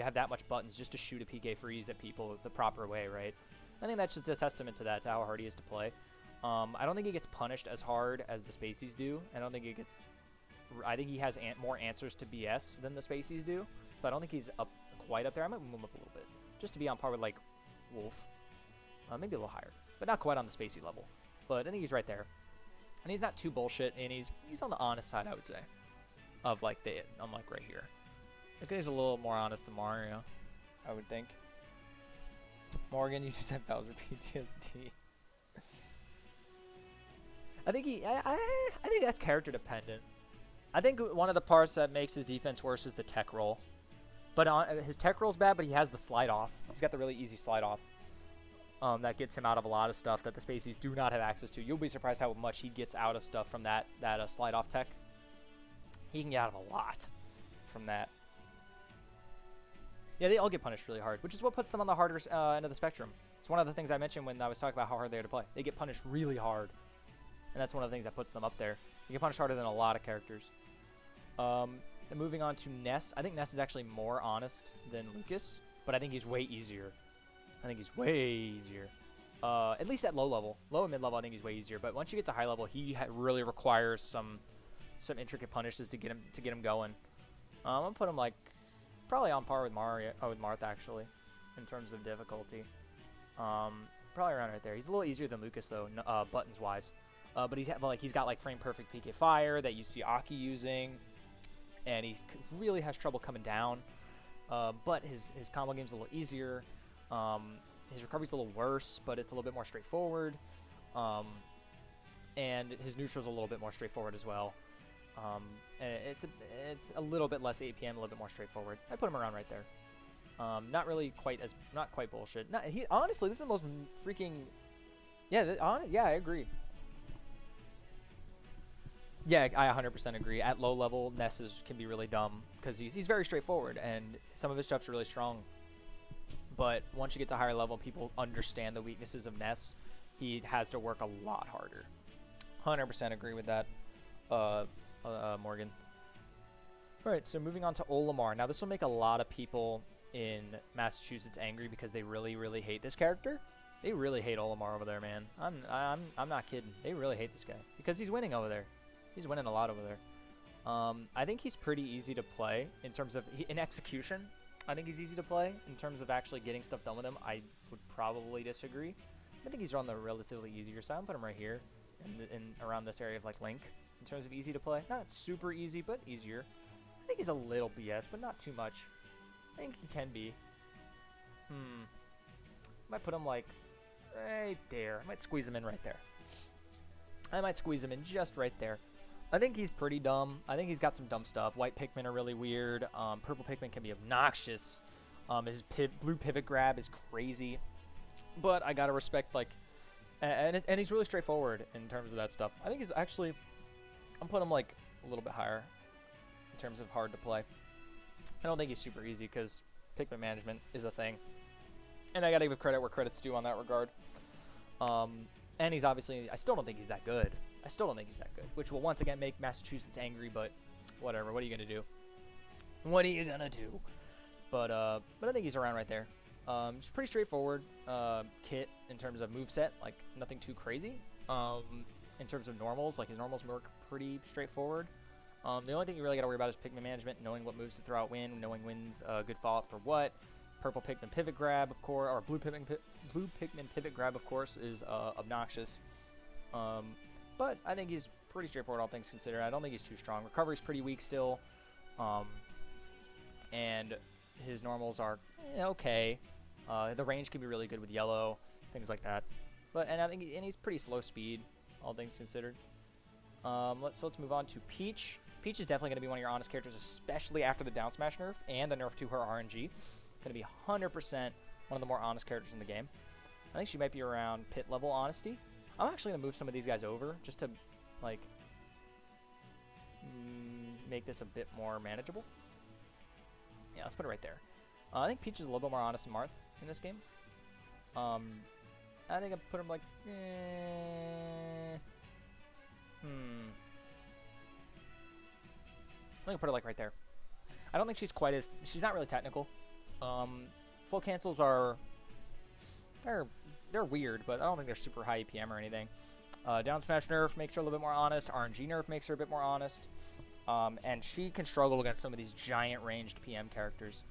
have that much buttons just to shoot a PK freeze at people the proper way, right? I think that's just a testament to that, to how hard he is to play. I don't think he gets punished as hard as the Spaceys do. I think he has more answers to BS than the Spaceys do. So I don't think he's quite up there. I might move him up a little bit, just to be on par with like Wolf, maybe a little higher, but not quite on the Spacey level. But I think he's right there, and he's not too bullshit, and he's on the honest side, I would say, of like I'm like right here. I think he's a little more honest than Mario, I would think. Morgan, you just have Bowser PTSD. I think that's character dependent. I think one of the parts that makes his defense worse is the tech roll. But his tech roll's bad, but he has the slide off. He's got the really easy slide off. That gets him out of a lot of stuff that the Spaceys do not have access to. You'll be surprised how much he gets out of stuff from that slide off tech. He can get out of a lot from that. Yeah, they all get punished really hard, which is what puts them on the harder end of the spectrum. It's one of the things I mentioned when I was talking about how hard they are to play. They get punished really hard, and that's one of the things that puts them up there. They get punished harder than a lot of characters. And moving on to Ness. I think Ness is actually more honest than Lucas, but I think he's way easier. At least at low level. Low and mid level, I think he's way easier. But once you get to high level, he really requires some intricate punishes to get him going. I'm gonna put him like probably on par with Marth actually, in terms of difficulty. Probably around right there. He's a little easier than Lucas though, buttons wise. But he's got like frame perfect PK fire that you see Aki using, and he really has trouble coming down. But his combo game's a little easier. His recovery's a little worse, but it's a little bit more straightforward. And his neutral's a little bit more straightforward as well. And it's a little bit less APM, a little bit more straightforward. I put him around right there. Not quite bullshit. Honestly, this is the most freaking. Yeah, I agree. Yeah, I 100% agree. At low level, Ness can be really dumb because he's very straightforward, and some of his stuff's really strong. But once you get to higher level, people understand the weaknesses of Ness. He has to work a lot harder. 100% agree with that, Morgan. All right, so moving on to Olimar. Now, this will make a lot of people in Massachusetts angry because they really, really hate this character. They really hate Olimar over there, man. I'm not kidding. They really hate this guy because he's winning over there. He's winning a lot over there. I think he's pretty easy to play in terms of in execution. I think he's easy to play. In terms of actually getting stuff done with him, I would probably disagree. I think he's on the relatively easier side. I'll put him right here, in around this area of like Link. In terms of easy to play, not super easy, but easier. I think he's a little BS, but not too much. I think he can be. I might put him like right there. I might squeeze him in right there. I might squeeze him in just right there. I think he's pretty dumb. I think he's got some dumb stuff. White Pikmin are really weird. Purple Pikmin can be obnoxious. His blue pivot grab is crazy. But I gotta respect, like, and he's really straightforward in terms of that stuff. I think he's actually, I'm putting him like a little bit higher in terms of hard to play. I don't think he's super easy because Pikmin management is a thing, and I gotta give credit where credit's due on that regard. And he's obviously, I still don't think he's that good. Which will once again make Massachusetts angry, but whatever. What are you gonna do? But I think he's around right there. Just pretty straightforward kit in terms of moveset, like nothing too crazy. In terms of normals, like his normals work pretty straightforward. The only thing you really got to worry about is Pikmin management, knowing what moves to throw out when, knowing when's good fallout for what. Purple Pikmin pivot grab, of course, or blue Pikmin pivot grab, of course, is obnoxious. But I think he's pretty straightforward, all things considered. I don't think he's too strong. Recovery's pretty weak still. And his normals are okay. The range can be really good with yellow, things like that. I think he's pretty slow speed, all things considered. Let's move on to Peach. Peach is definitely going to be one of your honest characters, especially after the down smash nerf and the nerf to her RNG. Going to be 100% one of the more honest characters in the game. I think she might be around pit level honesty. I'm actually going to move some of these guys over just to, like, make this a bit more manageable. Yeah, let's put it right there. I think Peach is a little bit more honest than Marth in this game. I think I'd put him like, I think I'll put it like right there. I don't think she's quite as, she's not really technical. Full cancels are, they're weird, but I don't think they're super high EPM or anything. Down smash nerf makes her a little bit more honest. RNG nerf makes her a bit more honest. And she can struggle against some of these giant ranged PM characters,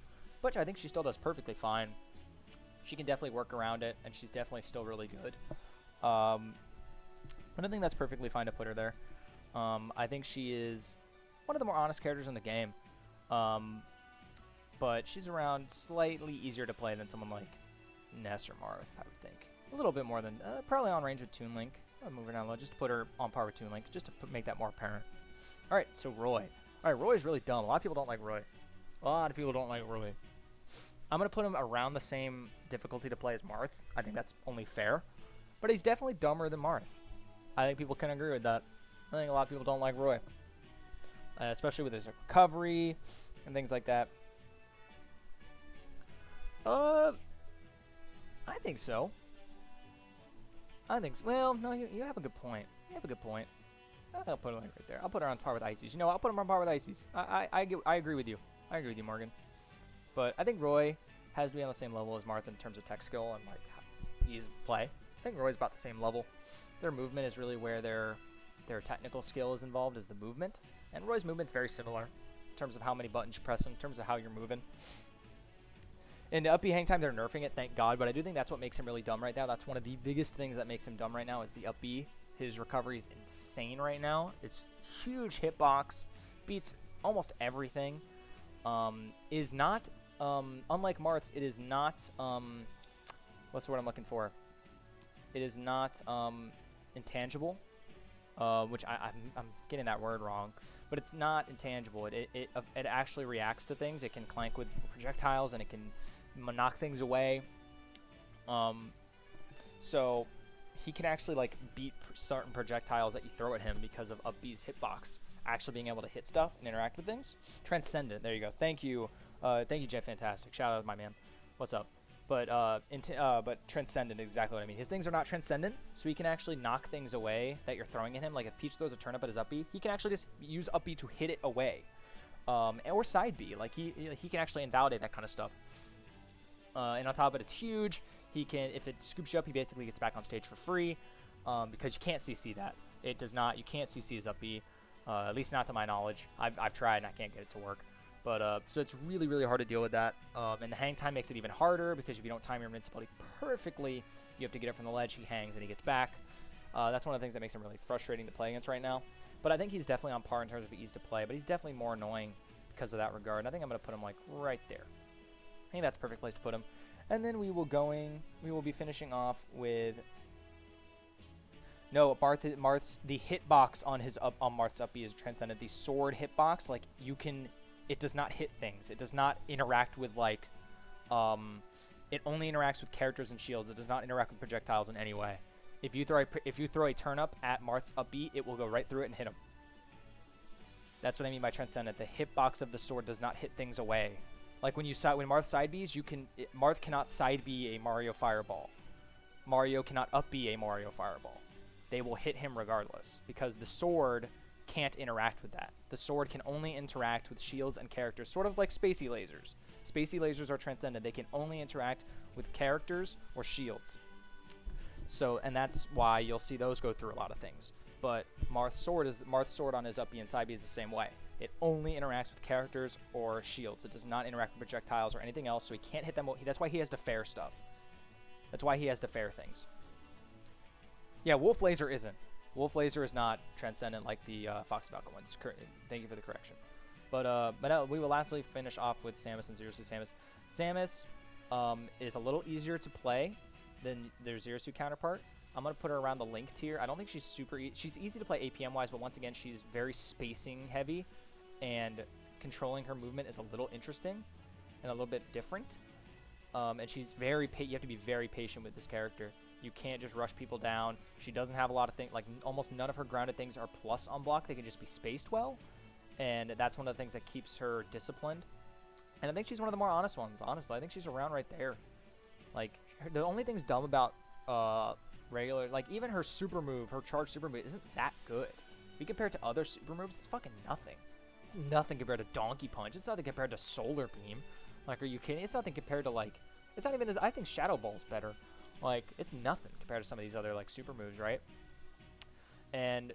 but I think she still does perfectly fine. She can definitely work around it, and she's definitely still really good. But I think that's perfectly fine to put her there. I think she is one of the more honest characters in the game. But she's around slightly easier to play than someone like Ness or Marth, I would think. A little bit more than, probably on range with Toon Link. I'll move her down low just to put her on par with Toon Link, just to make that more apparent. Alright, so Roy. Alright, Roy's really dumb. A lot of people don't like Roy. I'm going to put him around the same difficulty to play as Marth. I think that's only fair. But he's definitely dumber than Marth. I think people can agree with that. I think a lot of people don't like Roy. Especially with his recovery and things like that. I think so. Well, no, you have a good point. I'll put her right there. I'll put her on par with Ices. You know, I'll put him on par with Ices. I agree with you. I agree with you, Morgan. But I think Roy has to be on the same level as Marth in terms of tech skill and like ease of play. I think Roy's about the same level. Their movement is really where their technical skill is involved, is the movement. And Roy's movement's very similar in terms of how many buttons you press, in terms of how you're moving. In the up B hang time, they're nerfing it, thank God. But I do think that's what makes him really dumb right now. That's one of the biggest things that makes him dumb right now is the up B. His recovery is insane right now. It's huge hitbox, beats almost everything. Is not, unlike Marth's, it is not, what's the word I'm looking for? It is not intangible, which I'm getting that word wrong. But it's not intangible. It actually reacts to things. It can clank with projectiles and it can knock things away. So he can actually like beat certain projectiles that you throw at him because of up B's hitbox actually being able to hit stuff and interact with things. Transcendent. There you go. Thank you, Jet Fantastic. Shout out to my man. What's up? But transcendent is exactly what I mean. His things are not transcendent, so he can actually knock things away that you're throwing at him. Like if Peach throws a turnip at his up B, he can actually just use up B to hit it away, or side B. Like he can actually invalidate that kind of stuff. And on top of it, it's huge. He can, if it scoops you up, he basically gets back on stage for free, because you can't CC that. It does not. You can't CC his up B, at least not to my knowledge. I've tried and I can't get it to work. But so it's really, really hard to deal with that. And the hang time makes it even harder because if you don't time your invincibility perfectly, you have to get it from the ledge. He hangs and he gets back. That's one of the things that makes him really frustrating to play against right now. But I think he's definitely on par in terms of ease to play. But he's definitely more annoying because of that regard. And I think I'm going to put him like right there. I think that's a perfect place to put him. And then we will be finishing off with, no, Marth's, the hitbox on Marth's up B is transcendent. The sword hitbox, like you can, it does not hit things. It does not interact with like, it only interacts with characters and shields. It does not interact with projectiles in any way. If you throw a turnip at Marth's up B, it will go right through it and hit him. That's what I mean by transcendent. The hitbox of the sword does not hit things away. Like when Marth side Bs, Marth cannot side B a Mario Fireball. Mario cannot up B a Mario Fireball. They will hit him regardless because the sword can't interact with that. The sword can only interact with shields and characters, sort of like Spacey Lasers. Spacey Lasers are transcendent. They can only interact with characters or shields. So, and that's why you'll see those go through a lot of things. But Marth's sword on his up B and side B is the same way. It only interacts with characters or shields. It does not interact with projectiles or anything else, so he can't hit them. That's why he has to fair stuff. That's why he has to fair things. Yeah, Wolf Laser isn't. Wolf Laser is not transcendent like the Fox Falcon ones. Thank you for the correction. But we will lastly finish off with Samus and Zero Suit Samus. Samus is a little easier to play than their Zero Suit counterpart. I'm going to put her around the Link tier. I don't think she's she's easy to play APM-wise, but once again, she's very spacing heavy, and controlling her movement is a little interesting and a little bit different. And she's you have to be very patient with this character. You can't just rush people down. She doesn't have a lot of things, like almost none of her grounded things are plus on block. They can just be spaced well. And that's one of the things that keeps her disciplined. And I think she's one of the more honest ones, honestly. I think she's around right there. Like, the only thing's dumb about regular, like, even her super move, her charge super move, isn't that good. If you compare it to other super moves, it's fucking nothing. It's nothing compared to Donkey Punch. It's nothing compared to Solar Beam. Like, are you kidding? It's nothing compared to, like, it's not even as, I think Shadow Ball's better. Like, it's nothing compared to some of these other, like, super moves, right? And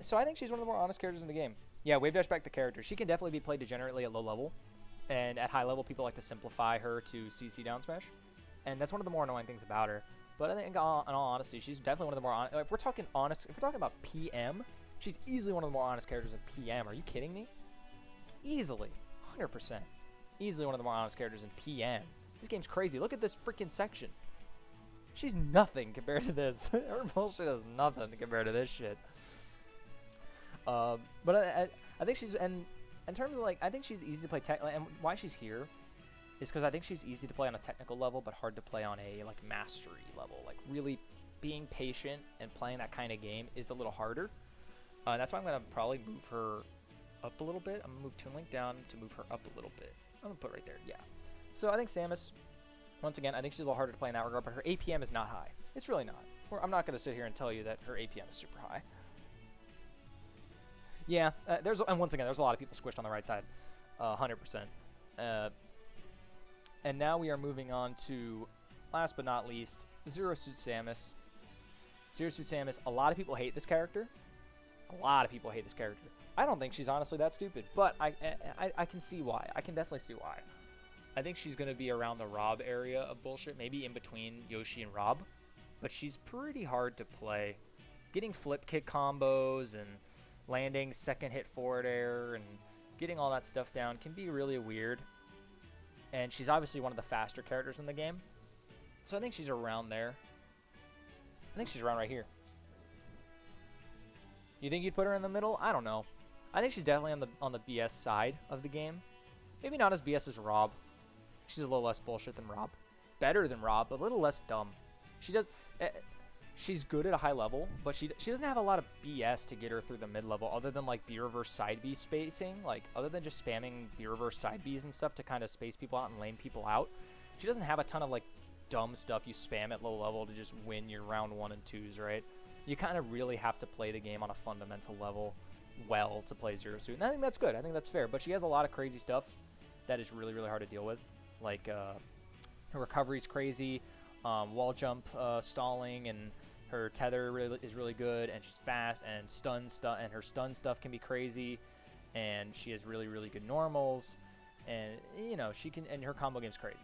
so I think she's one of the more honest characters in the game. Yeah, Wave Dash back to character. She can definitely be played degenerately at low level. And at high level, people like to simplify her to CC down smash. And that's one of the more annoying things about her. But I think, in all honesty, she's definitely one of the more honest. If we're talking about PM, she's easily one of the more honest characters in PM. Are you kidding me? Easily. 100%. Easily one of the more honest characters in PM. This game's crazy. Look at this freaking section. She's nothing compared to this. Her bullshit is nothing compared to this shit. But I think she's, and in terms of, like, I think she's easy to play and why she's here is because I think she's easy to play on a technical level, but hard to play on a, like, mastery level. Like, really being patient and playing that kind of game is a little harder. That's why I'm going to probably move her up a little bit. I'm going to move Toon Link down to move her up a little bit. I'm going to put it right there, yeah. So I think Samus, once again, I think she's a little harder to play in that regard, but her APM is not high. It's really not. I'm not going to sit here and tell you that her APM is super high. Yeah, and once again, there's a lot of people squished on the right side, 100%. And now we are moving on to, last but not least, Zero Suit Samus. Zero Suit Samus, a lot of people hate this character. A lot of people hate this character. I don't think she's honestly that stupid, but I can see why. I can definitely see why. I think she's going to be around the Rob area of bullshit, maybe in between Yoshi and Rob, but she's pretty hard to play. Getting flip kick combos and landing second hit forward air and getting all that stuff down can be really weird. And she's obviously one of the faster characters in the game. So I think she's around there. I think she's around right here. You think you'd put her in the middle? I don't know. I think she's definitely on the BS side of the game. Maybe not as BS as Rob. She's a little less bullshit than Rob. Better than Rob, but a little less dumb. She's good at a high level, but she doesn't have a lot of BS to get her through the mid level, other than like B reverse side B spacing. Like, other than just spamming B reverse side Bs and stuff to kind of space people out and lane people out. She doesn't have a ton of like dumb stuff you spam at low level to just win your round 1 and 2s, right? You kind of really have to play the game on a fundamental level well to play Zero Suit. And I think that's good. I think that's fair. But she has a lot of crazy stuff that is really, really hard to deal with. Like, her recovery's crazy, wall jump stalling, and her tether is really good, and she's fast, and and her stun stuff can be crazy, and she has really, really good normals, and, you know, she can, and her combo game's crazy.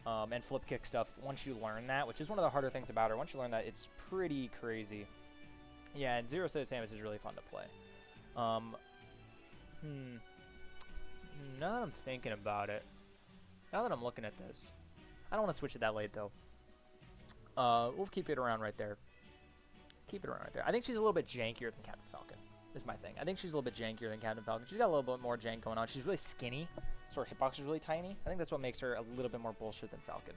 And flip kick stuff, once you learn that, which is one of the harder things about her, once you learn that, it's pretty crazy. Yeah, and Zero Suit Samus is really fun to play. Now that I'm thinking about it, now that I'm looking at this, I don't want to switch it that late, though. We'll keep it around right there. Keep it around right there. I think she's a little bit jankier than Captain Falcon, is my thing. I think she's a little bit jankier than Captain Falcon. She's got a little bit more jank going on. She's really skinny, so her hitbox is really tiny. I think that's what makes her a little bit more bullshit than Falcon.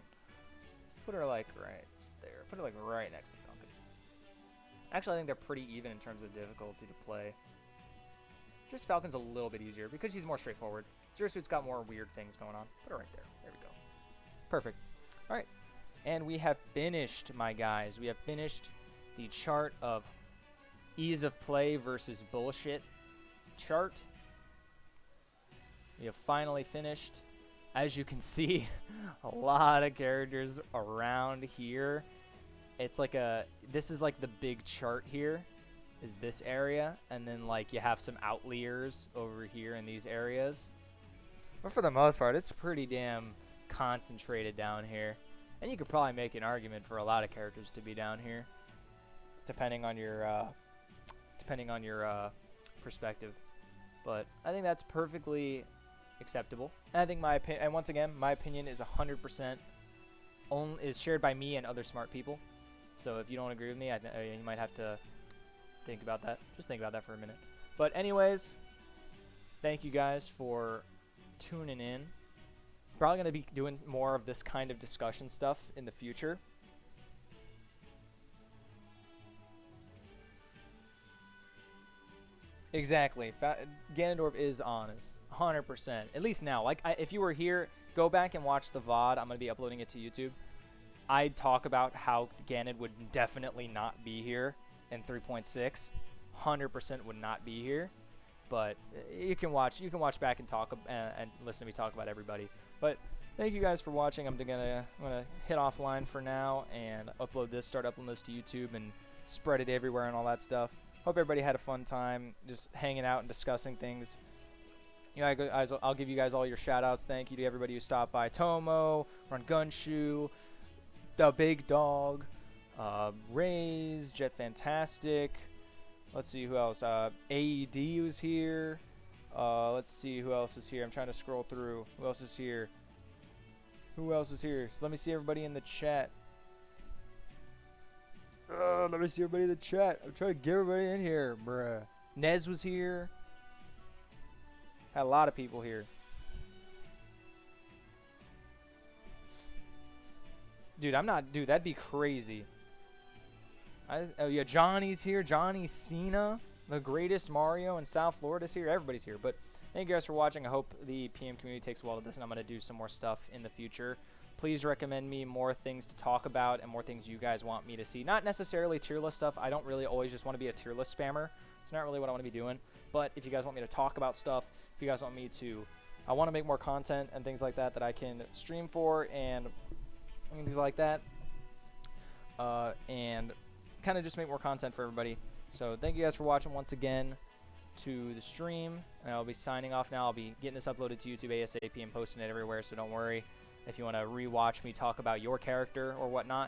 Put her, like, right there. Put her, like, right next to Falcon. Actually, I think they're pretty even in terms of difficulty to play. Just Falcon's a little bit easier because he's more straightforward. Zero Suit's got more weird things going on. Put her right there. There we go. Perfect. All right. And we have finished, my guys. We have finished the chart of ease of play versus bullshit chart. We have finally finished. As you can see, a lot of characters around here. It's like this is like the big chart here, is this area. And then, like, you have some outliers over here in these areas. But for the most part, it's pretty damn concentrated down here. And you could probably make an argument for a lot of characters to be down here, depending on your perspective. But I think that's perfectly acceptable. And I think my opinion, and once again, my opinion is 100% is shared by me and other smart people. So if you don't agree with me, you might have to think about that. Just think about that for a minute. But anyways, thank you guys for tuning in. Probably going to be doing more of this kind of discussion stuff in the future. Exactly. Ganondorf is honest. 100%. At least now. Like, if you were here, go back and watch the VOD. I'm going to be uploading it to YouTube. I'd talk about how Ganon would definitely not be here in 3.6. 100% would not be here. But you can watch back and talk and listen to me talk about everybody. But thank you guys for watching. I'm gonna hit offline for now and start uploading this to YouTube and spread it everywhere and all that stuff. Hope everybody had a fun time just hanging out and discussing things. You know, I'll give you guys all your shout outs. Thank you to everybody who stopped by. Tomo, Run Gunshoe, The Big Dog, Raze, Jet Fantastic. Let's see who else. AED was here. Let's see who else is here. I'm trying to scroll through. Who else is here? Who else is here? So let me see everybody in the chat. Let me see everybody in the chat. I'm trying to get everybody in here, bruh. Nez was here. Had a lot of people here. Dude, that'd be crazy. Oh yeah, Johnny's here. Johnny Cena, the greatest Mario in South Florida's here. Everybody's here. But thank you guys for watching. I hope the PM community takes well to this, and I'm going to do some more stuff in the future. Please recommend me more things to talk about and more things you guys want me to see. Not necessarily tier list stuff. I don't really always just want to be a tier list spammer. It's not really what I want to be doing. But if you guys want me to talk about stuff, if you guys want me to, I want to make more content and things like that that I can stream for and things like that. And kind of just make more content for everybody. So thank you guys for watching once again to the stream. And I'll be signing off now. I'll be getting this uploaded to YouTube ASAP and posting it everywhere, so don't worry if you want to rewatch me talk about your character or whatnot.